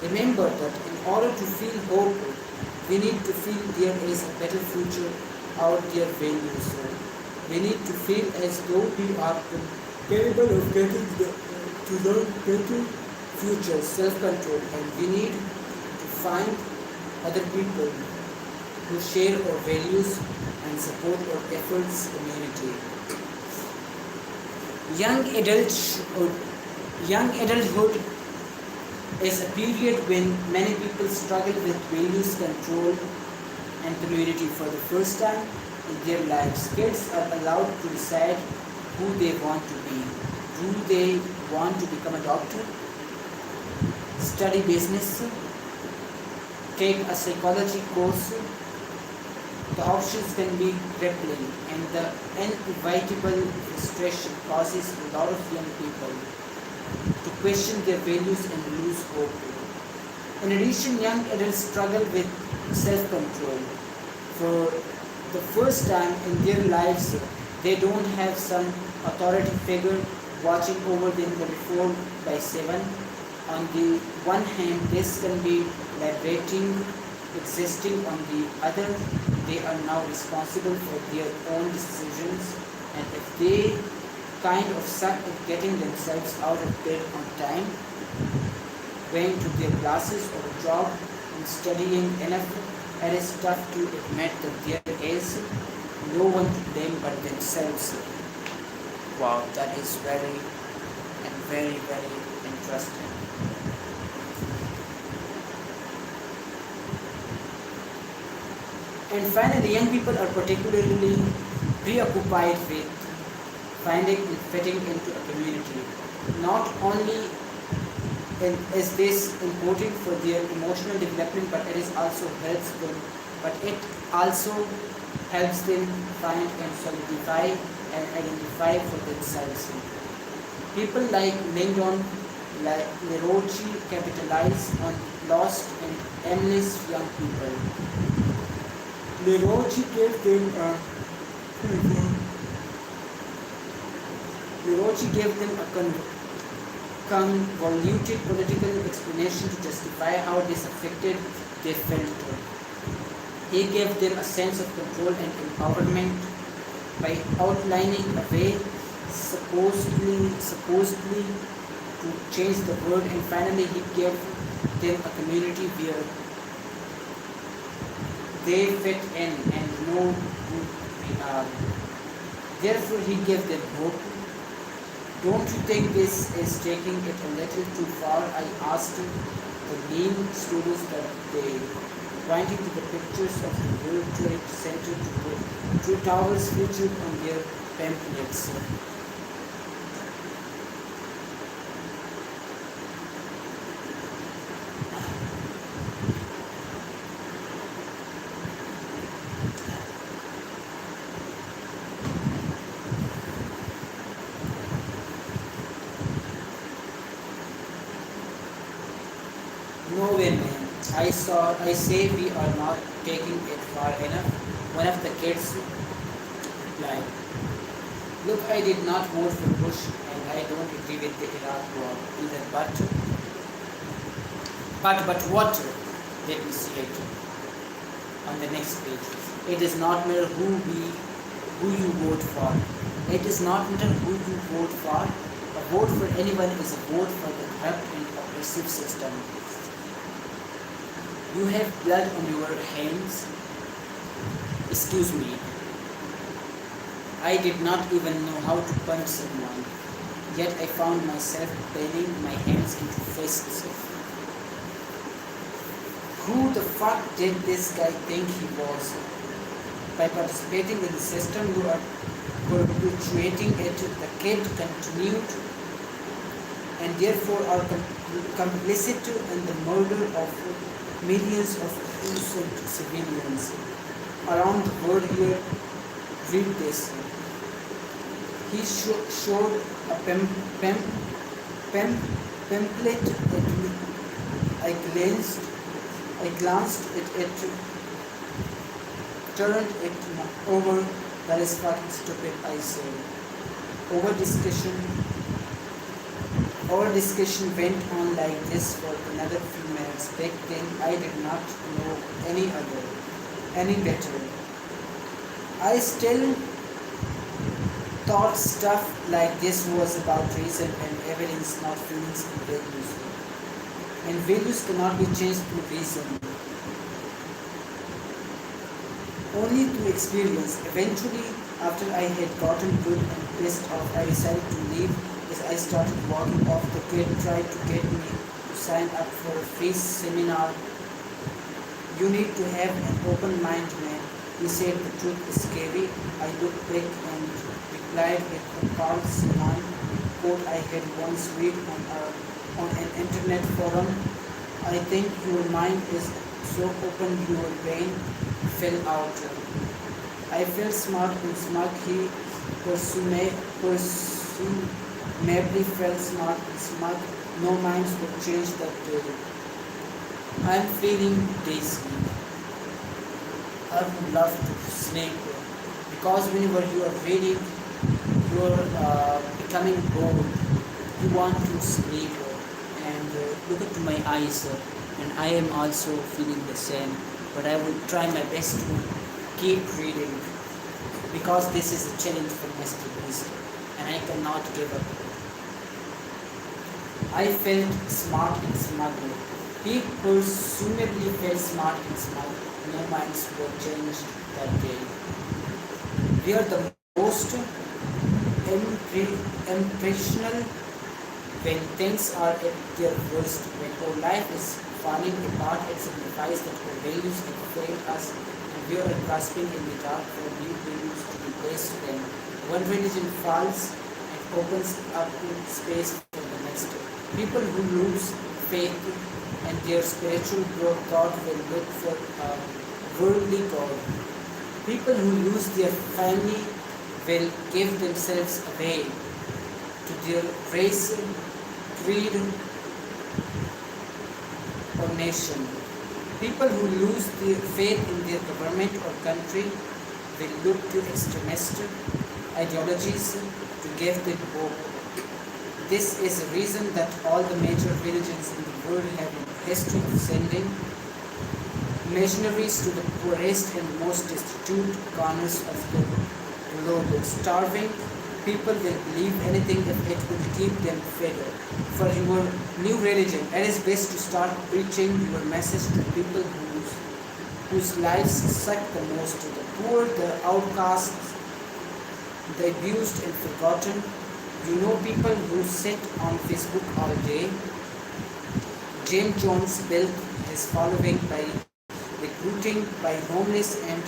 Remember that in order to feel hope, we need to feel there is a better future out there values. We need to feel as though we are capable of getting to the better future, self-control, and we need to find other people who share our values and support our efforts community. Young adulthood is a period when many people struggle with values, control, and community for the first time in their lives. Kids are allowed to decide who they want to be. Do they want to become a doctor, study business, take a psychology course? The options can be crippling, and the inevitable frustration causes a lot of young people to question their values and lose hope. In addition, young adults struggle with self-control. For the first time in their lives, they don't have some authority figure watching over them 24/7. On the one hand, this can be liberating. Existing on the other, they are now responsible for their own decisions, and if they kind of suck at getting themselves out of bed on time, going to their classes or a job, and studying enough, it is tough to admit that there is no one to blame but themselves. Wow, that is very interesting. And finally, young people are particularly preoccupied with finding and fitting into a community. Not only is this important for their emotional development, but it also helps them find and solidify and identify for themselves. People like Lyndon LaRoche capitalize on lost and aimless young people. LaRoche gave them a LaRoche gave them a convoluted political explanation to justify how this affected their felt. He gave them a sense of control and empowerment by outlining a way supposedly to change the world, and finally he gave them a community where they fit in and know who they are. Therefore he gave them hope. Don't you think this is taking it a little too far? I asked the lean students that they pointing to the pictures of the World Trade Center to put two towers featured on their pamphlets. No way, man. I say we are not taking it far enough. One of the kids replied, look, I did not vote for Bush and I don't agree with the Iraq war either, but what? Let me see it on the next page. It does not matter who you vote for. It does not matter who you vote for. A vote for anyone is a vote for the corrupt and oppressive system. You have blood on your hands. Excuse me. I did not even know how to punch someone, yet I found myself bending my hands into fists. Who the fuck did this guy think he was? By participating in the system, you are perpetuating it. The kid continued, and therefore are complicit in the murder of millions of innocent civilians around the world. Here, read this. He showed a pamphlet at me. I glanced at it, turned it over. That is fucking stupid, I said. Our discussion went on like this for another few minutes. Back then, I did not know any better. I still thought stuff like this was about reason and evidence, not feelings and values. And values cannot be changed through reason, only through experience. Eventually, after I had gotten good and pissed off, I decided to leave. As I started walking off, the kid tried to get me to sign up for a free seminar. You need to have an open mind, man. He said the truth is scary. I looked back and replied with a Carl Sagan quote I had once read on an internet forum. I think your mind is so open your brain fell out. I felt smart and smug. He presumably felt smart and smug. No minds were changed that day. I am feeling dizzy. I would love to sleep because whenever you are reading, you are becoming bored. You want to sleep and look into my eyes, and I am also feeling the same. But I will try my best to keep reading because this is a challenge for Mrbeast, and I cannot give up. I felt smart and smug. He presumably felt smart and smug. No minds were changed that day. We are the most impressional when things are at their worst. When our life is falling apart, it signifies that our values have failed us and we are grasping in the dark for new beliefs to be placed when one religion falls and opens up space for the next. People who lose faith and their spiritual growth God will look for a worldly God. People who lose their family will give themselves away to their race, creed, or nation. People who lose their faith in their government or country will look to extremist ideologies to give them hope. This is a reason that all the major religions in the world have a history of sending missionaries to the poorest and most destitute corners of the globe. Starving people will believe anything if it will keep them fed. For your new religion, it is best to start preaching your message to people whose lives suck the most, the poor, the outcasts, the abused and forgotten. You know people who sit on Facebook all day. Jim Jones built his following by recruiting by homeless and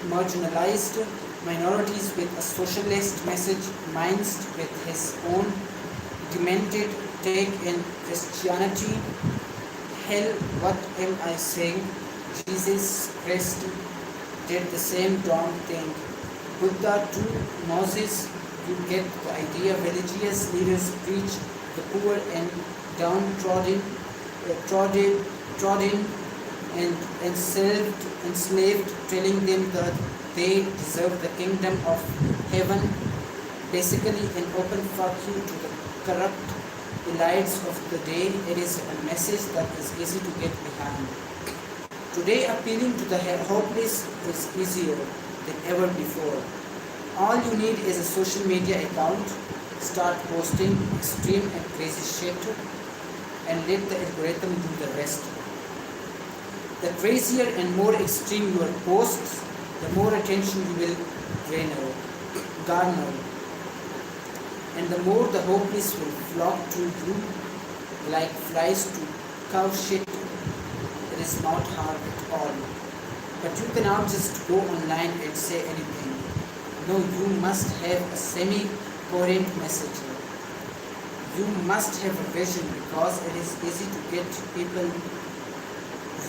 marginalized minorities with a socialist message mixed with his own demented take in Christianity. Hell, what am I saying? Jesus Christ did the same darn thing. Buddha too, Moses, you get the idea. Religious leaders preach the poor and downtrodden, trodden and enslaved, telling them that they deserve the kingdom of heaven. Basically, an open fuck you to the corrupt elites of the day. It is a message that is easy to get behind. Today, appealing to the hopeless is easier than ever before. All you need is a social media account. Start posting extreme and crazy shit and let the algorithm do the rest. The crazier and more extreme your posts, the more attention you will garner. And the more the hopeless will flock to you like flies to cow shit. It is not hard at all. But you cannot just go online and say anything. No, you must have a semi-coherent message. You must have a vision because it is easy to get people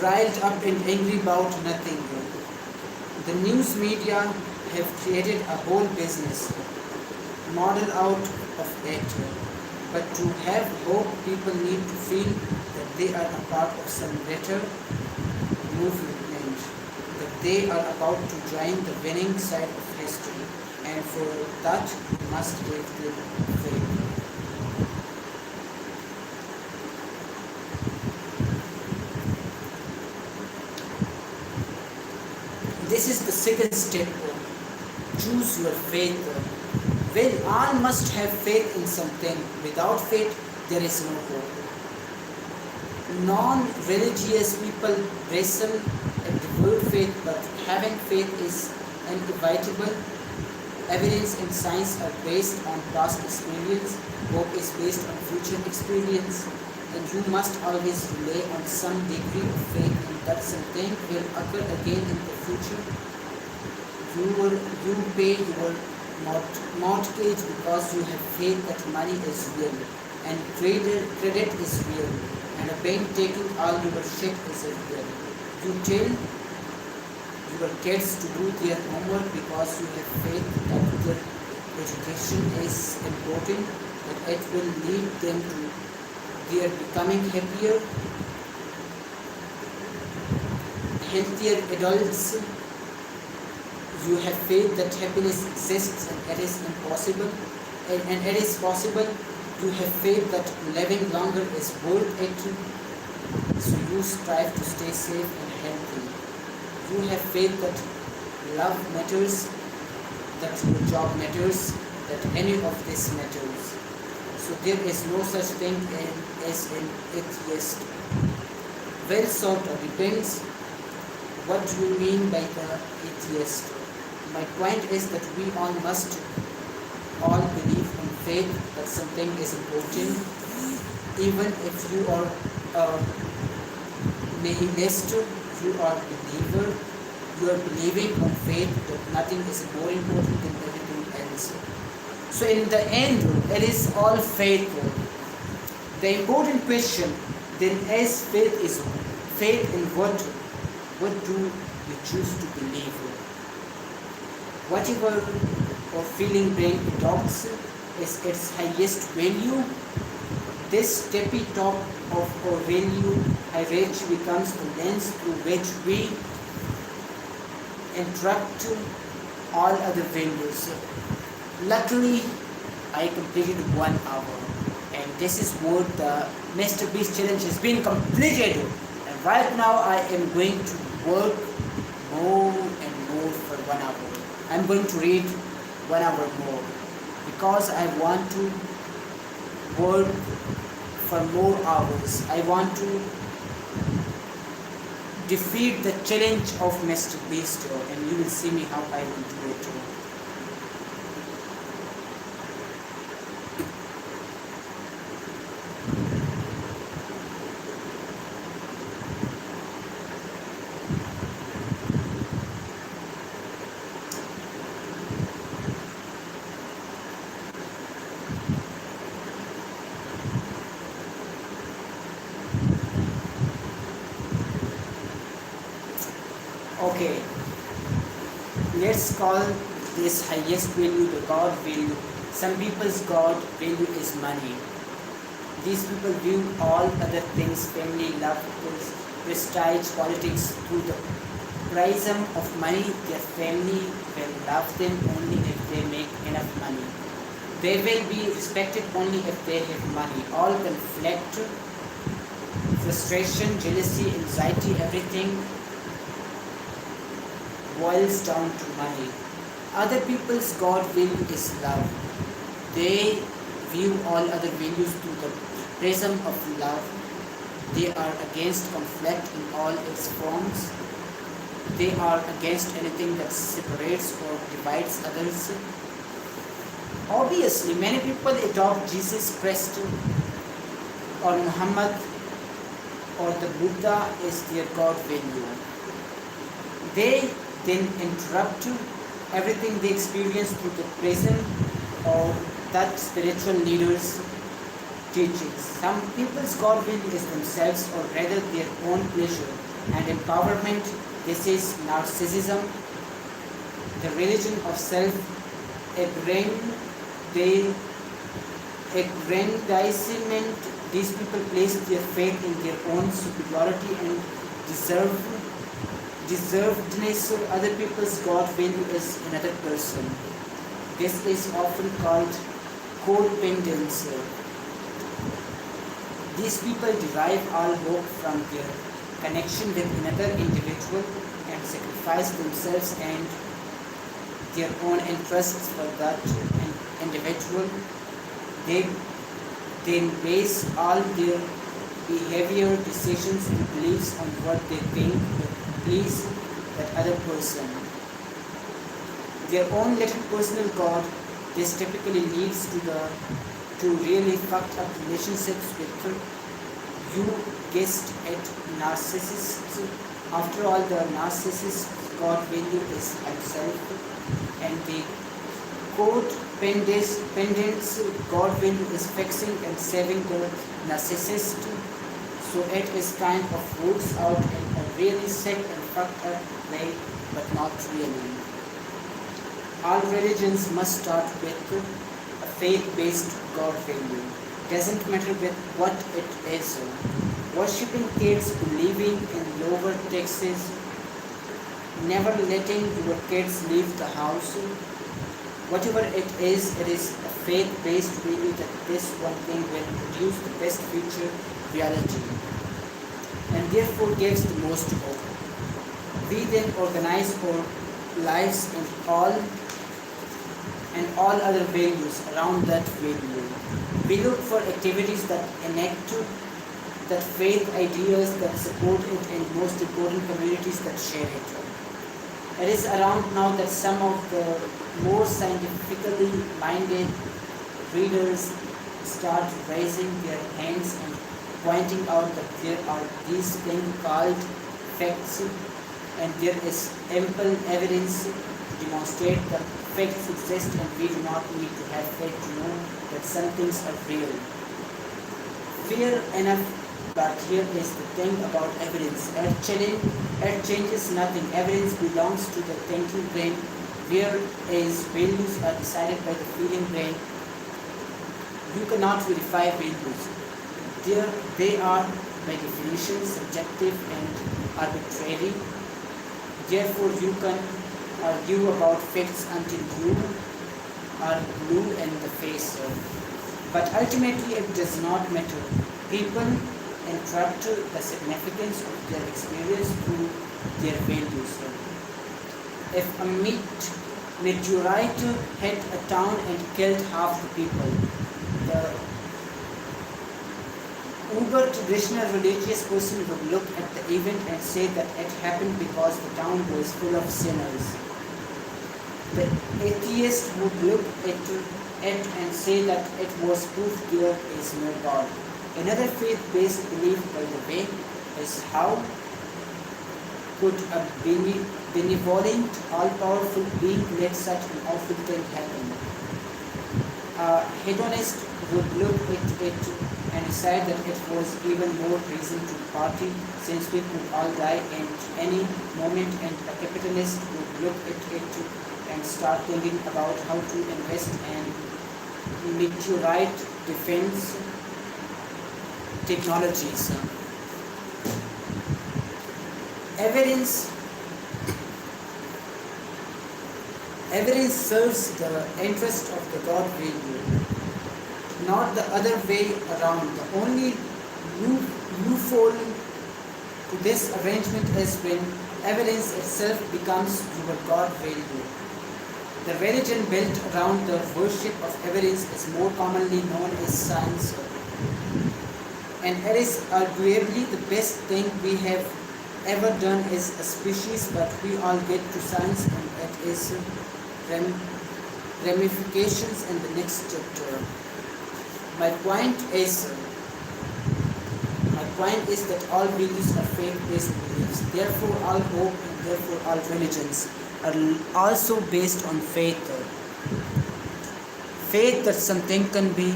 riled up and angry about nothing. The news media have created a whole business model out of it. But to have hope, people need to feel that they are a part of some better movement, that they are about to join the winning side of history, and for that you must give them faith. This is the second step. Choose your faith. Well, all must have faith in something. Without faith, there is no hope. Non-religious people wrestle at the word faith, but having faith is inevitable. Evidence and science are based on past experience. Hope is based on future experience. And you must always rely on some degree of faith in that something will occur again in the future. You pay your mortgage because you have faith that money is real and credit is real and a bank taking all your shit is real. You tell your kids to do their homework because you have faith that their education is important, that it will lead them to their becoming happier, healthier adults. You have faith that happiness exists and it is impossible, and it is possible. You have faith that living longer is worth it, so you strive to stay safe and healthy. You have faith that love matters, that your job matters, that any of this matters. So there is no such thing as an atheist. Well, sort of depends what you mean by the atheist. My point is that we all must all believe in faith that something is important, even if you are a nihilist, you are a believer. you are believing on faith that nothing is more important than everything else. So in the end, it is all faith. The important question then is faith in what do you choose to believe? Whatever or feeling brain adopts is its highest value. This tippy top of our value hierarchy becomes the lens through which we interact all other values. Luckily, I completed 1 hour, and this is what the Mrbeast challenge has been completed. And right now, I am going to work more and more for 1 hour. I'm going to read 1 hour more because I want to work for more hours. I want to defeat the challenge of Mrbeast, and you will see me how I will do it. Okay, let's call this highest value the God value. Some people's God value is money. These people view all other things, family, love, prestige, politics, through the prism of money. Their family will love them only if they make enough money. They will be respected only if they have money. All conflict, frustration, jealousy, anxiety, everything boils down to money. Other people's God value is love. They view all other values through the prism of love. They are against conflict in all its forms. They are against anything that separates or divides others. Obviously, many people adopt Jesus Christ or Muhammad or the Buddha as their God value. They then interrupt everything they experience through the prism or that spiritual leader's teachings. Some people's God value is themselves, or rather their own pleasure and empowerment. This is narcissism, the religion of self-aggrandizement. These people place their faith in their own superiority and deservedness. Other people's God value is another person. This is often called codependence. These people derive all hope from their connection with another individual and sacrifice themselves and their own interests for that individual. They base all their behavior, decisions, and beliefs on what they think will please that other person. Their own little personal God. This typically leads to really fucked up relationships with, you guessed it, narcissists. After all, the narcissist's God value is himself, and the codependent's God value is fixing and saving the narcissist. So it is kind of roots out in a really sick and fucked up way, but not really. All religions must start with a faith-based God value. Doesn't matter with what it is. Worshipping kids, believing in lower taxes, never letting your kids leave the house. Whatever it is a faith-based value that this one thing will produce the best future reality, and therefore gives the most hope. We then organize our lives and all other values around that value. We look for activities that enact that faith, ideas that support it, and most important, communities that share it. It is around now that some of the more scientifically minded readers start raising their hands and pointing out that there are these things called facts, and there is ample evidence to demonstrate that facts exist, and we do not need to have faith to know that some things are real. Fair enough, but here is the thing about evidence. It changes nothing. Evidence belongs to the thinking brain, whereas values are decided by the feeling brain. You cannot verify values. They are, by definition, subjective and arbitrary. Therefore, you can argue about facts until you are blue in the face. But ultimately, it does not matter. People interpret the significance of their experience through their values. If a meteorite hit a town and killed half the people, the uber traditional religious person would look at the event and say that it happened because the town was full of sinners. The atheist would look at it and say that it was proof there is no God. Another faith-based belief, by the way, is how could a benevolent, all-powerful being let such an awful thing happen? A hedonist would look at it and decide that it was even more reason to party since we could all die at any moment, and a capitalist would look at it and start thinking about how to invest in meteorite defense technologies. Evidence serves the interest of the God value, not the other way around. The only loophole to this arrangement is when evidence itself becomes your God value. The religion built around the worship of evidence is more commonly known as science, and it is arguably the best thing we have ever done as a species, but we all get to science and it is ramifications in the next chapter. My point is that all beliefs are faith-based beliefs. Therefore, all hope and therefore all religions are also based on faith. Faith that something can be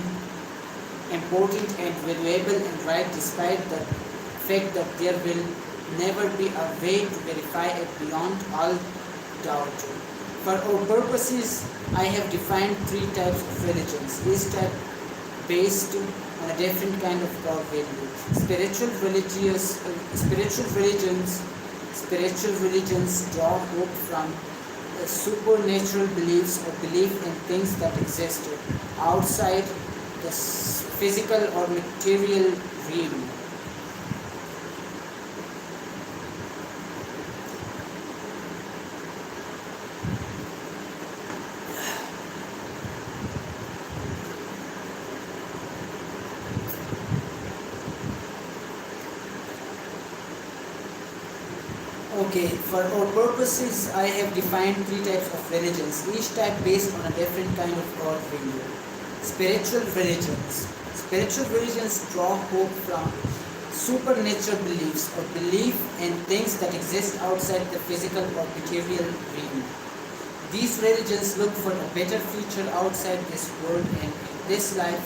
important and valuable and right, despite the fact that there will never be a way to verify it beyond all doubt. For our purposes, I have defined 3 types of religions, each type based on a different kind of God value. Spiritual religions draw hope from supernatural beliefs or belief in things that exist outside the physical or material realm. Okay, for our purposes, I have defined 3 types of religions, each type based on a different kind of God value. Spiritual religions. Spiritual religions draw hope from supernatural beliefs or belief in things that exist outside the physical or material realm. These religions look for a better future outside this world and in this life.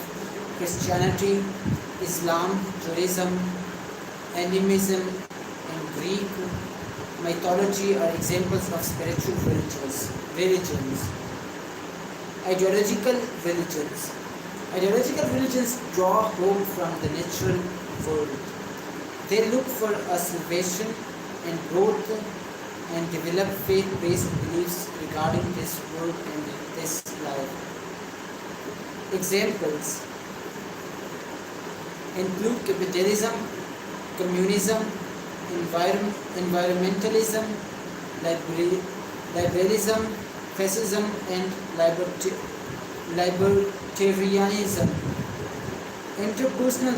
Christianity, Islam, Judaism, animism, and Greek mythology are examples of spiritual religions. Ideological religions draw hope from the natural world. They look for a salvation and growth and develop faith-based beliefs regarding this world and this life. Examples include capitalism, communism, environmentalism, liberalism, fascism, and libertarianism. Interpersonal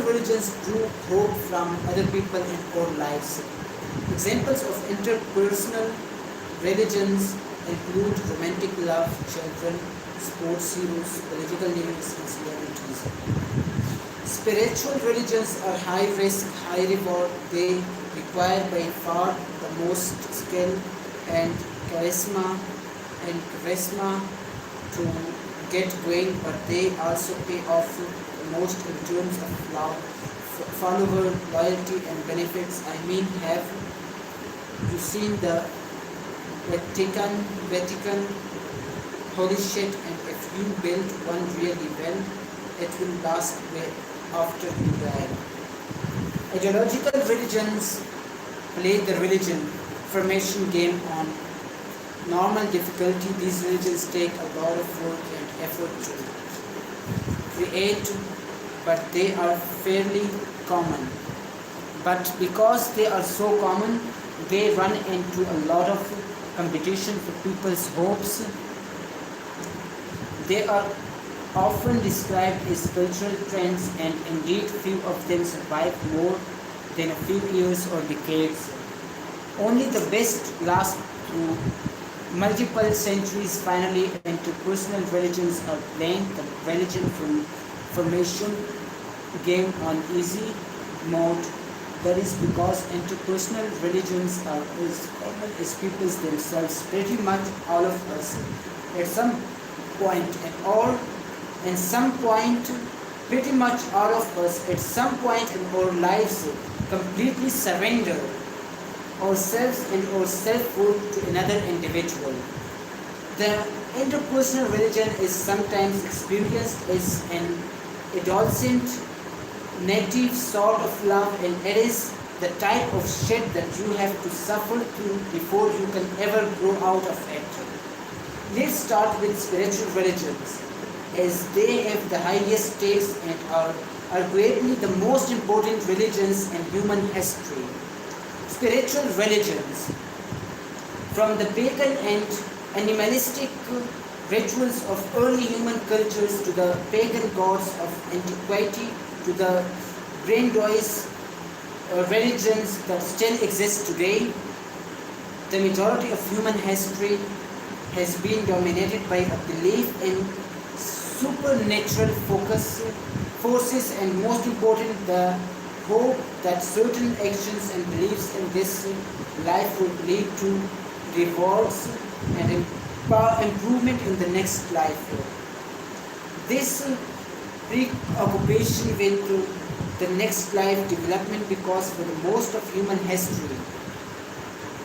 religions drew hope from other people in our lives. Examples of interpersonal religions include romantic love, children, sports heroes, political leaders, and celebrities. Spiritual religions are high risk, high reward. They require by far the most skill and charisma and charisma to get going, but they also pay off the most in terms of love, follower loyalty and benefits. I mean, have you seen the Vatican holy shit? And if you build one really well, it will last way after you die. Ideological religions play the religion formation game on normal difficulty. These religions take a lot of work and effort to create, but they are fairly common. But because they are so common, they run into a lot of competition for people's hopes. They are often described as cultural trends, and indeed few of them survive more than a few years or decades. Only the best last through multiple centuries. Finally, interpersonal religions are playing the religion formation game on easy mode. That is because interpersonal religions are as common as people themselves. Pretty much all of us at some point in some point, pretty much all of us at some point in our lives completely surrender ourselves and our self-worth to another individual. The interpersonal religion is sometimes experienced as an adolescent native sort of love, and it is the type of shit that you have to suffer through before you can ever grow out of it. Let's start with spiritual religions, as they have the highest stakes and are arguably the most important religions in human history. Spiritual religions, from the pagan and animalistic rituals of early human cultures to the pagan gods of antiquity to the grandiose religions that still exist today, the majority of human history has been dominated by a belief in supernatural forces, and most important, the hope that certain actions and beliefs in this life would lead to rewards and improvement in the next life. This preoccupation with the next life development, because for the most of human history,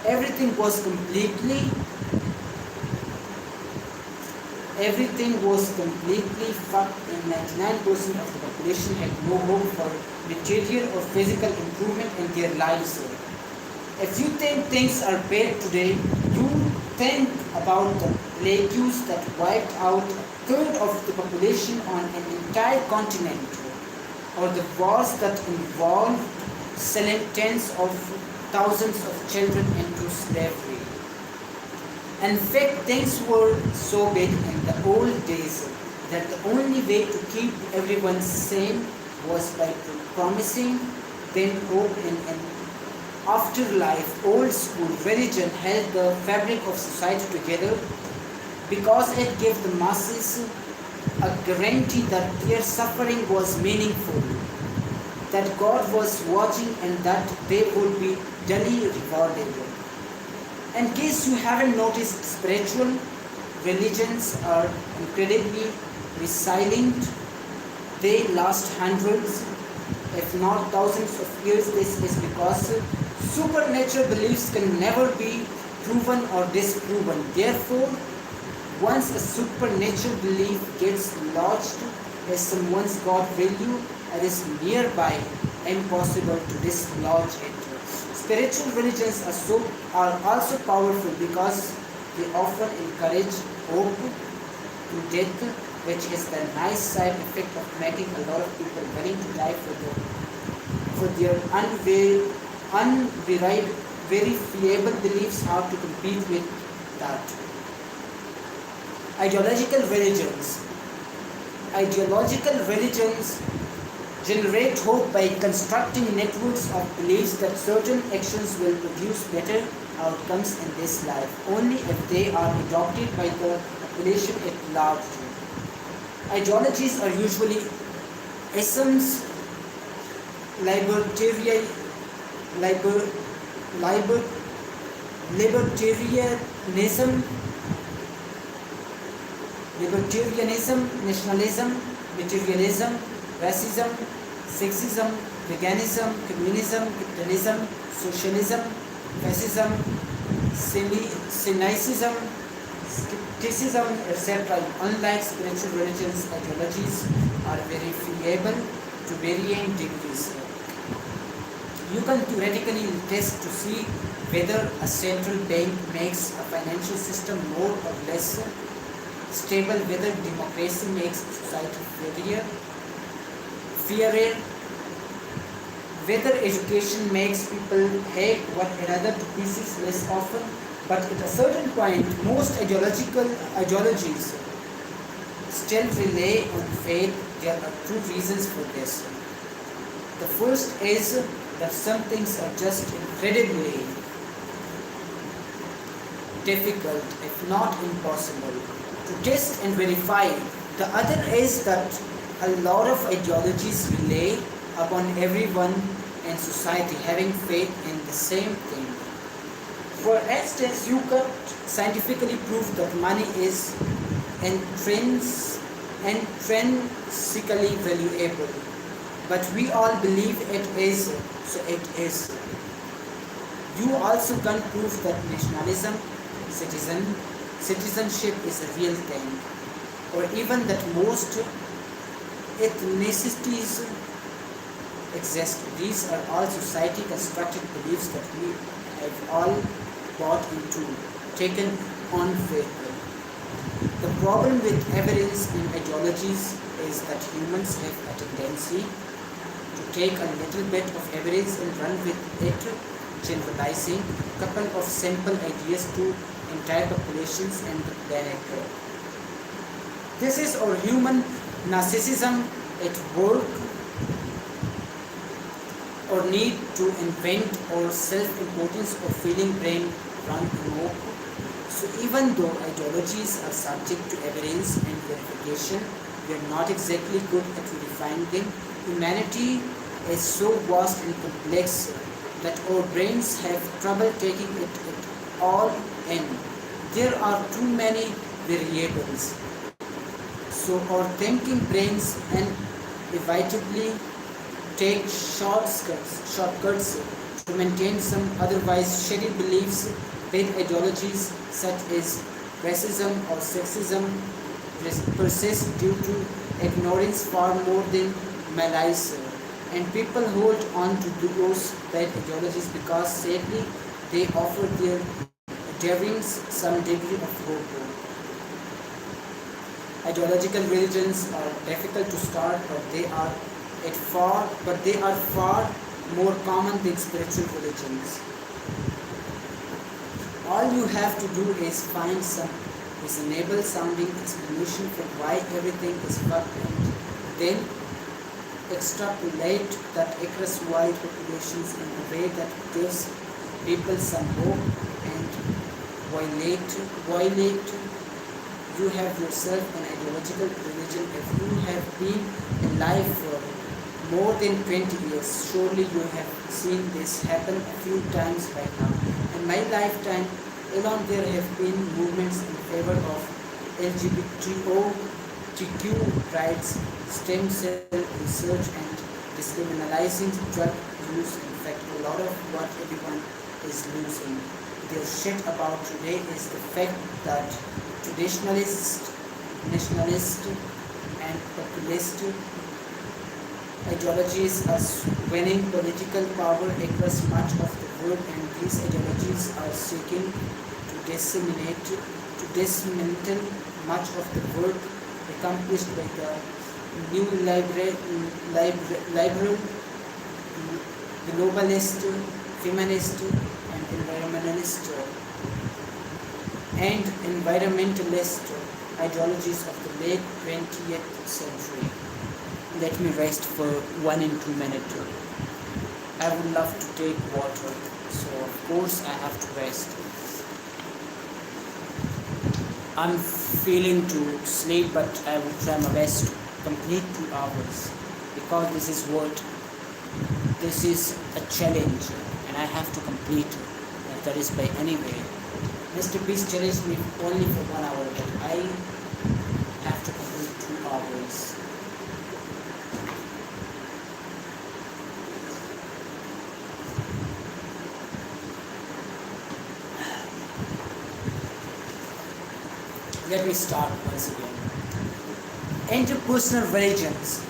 everything was completely fucked, and 99% of the population had no hope for material or physical improvement in their lives. If you think things are bad today, you think about the plagues that wiped out a third of the population on an entire continent, or the wars that involved selling tens of thousands of children into slavery. In fact, things were so bad in the old days that the only way to keep everyone sane was by promising them hope in an afterlife. Old school religion held the fabric of society together because it gave the masses a guarantee that their suffering was meaningful, that God was watching, and that they would be duly rewarded. In case you haven't noticed, spiritual religions are incredibly resilient. They last hundreds, if not thousands of years. This is because supernatural beliefs can never be proven or disproven. Therefore, once a supernatural belief gets lodged as someone's God value, it is nearby impossible to dislodge it. Spiritual religions are also powerful because they often encourage hope to death, which has the nice side effect of making a lot of people willing to die for their unverifiable beliefs. Hard to compete with that. Ideological religions generate hope by constructing networks of beliefs that certain actions will produce better outcomes in this life, only if they are adopted by the population at large. Ideologies are usually isms libertarian, liber, liber, libertarianism, nationalism, materialism, racism, sexism, veganism, communism, capitalism, socialism, fascism, cynicism, skepticism, etc. Unlike spiritual religions, ideologies are verifiable to varying degrees. You can theoretically test to see whether a central bank makes a financial system more or less stable, whether democracy makes society fairer, whether education makes people hate one another to pieces less often. But at a certain point, most ideologies still rely on faith. There are two reasons for this. The first is that some things are just incredibly difficult, if not impossible, to test and verify. The other is that a lot of ideologies rely upon everyone in society having faith in the same thing. For instance, you can scientifically prove that money is intrinsically valuable, but we all believe it is, so it is. You also can prove that nationalism, citizenship is a real thing, or even that most ethnicities exist. These are all society constructed beliefs that we have all bought into, taken on faith. The problem with evidence in ideologies is that humans have a tendency to take a little bit of evidence and run with it, generalizing a couple of simple ideas to entire populations and the planet. This is our human narcissism at work, or need to invent, or self-importance, or feeling brain run amok. So even though ideologies are subject to evidence and verification, we are not exactly good at verifying them. Humanity is so vast and complex that our brains have trouble taking it all in. There are too many variables. So our thinking brains inevitably take shortcuts to maintain some otherwise shady beliefs. Bad ideologies such as racism or sexism persist due to ignorance far more than malice, and people hold on to those bad ideologies because sadly they offer their adherents some degree of hope. Ideological religions are difficult to start, but they are far more common than spiritual religions. All you have to do is find some reasonable sounding explanation for why everything is fucked, and then extrapolate that across wide populations in a way that gives people some hope, and violate. You have yourself an ideological religion. If you have been alive for more than 20 years, surely you have seen this happen a few times by now. In my lifetime alone, there have been movements in favor of LGBTQ rights, stem cell research, and discriminalizing drug use. In fact, a lot of what everyone is losing their shit about today is the fact that traditionalist, nationalist, and populist ideologies are winning political power across much of the world, and these ideologies are seeking to dismantle much of the work accomplished by the new liberal, globalist, feminist, and environmentalist ideologies of the late 20th century. Let me rest for 1 and 2 minutes. I would love to take water, so of course I have to rest. I'm feeling to sleep, but I will try my best to complete 2 hours, because this is what this is a challenge and I have to complete it. And that is by any way. Mr. Beast challenged me only for 1 hour, but I have to complete 2 hours. Let me start once again. Interpersonal religions.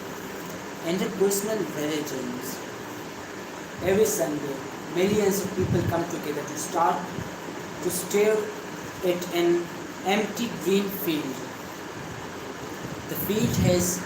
Interpersonal religions. Every Sunday, millions of people come together to stare at an empty green field. The field has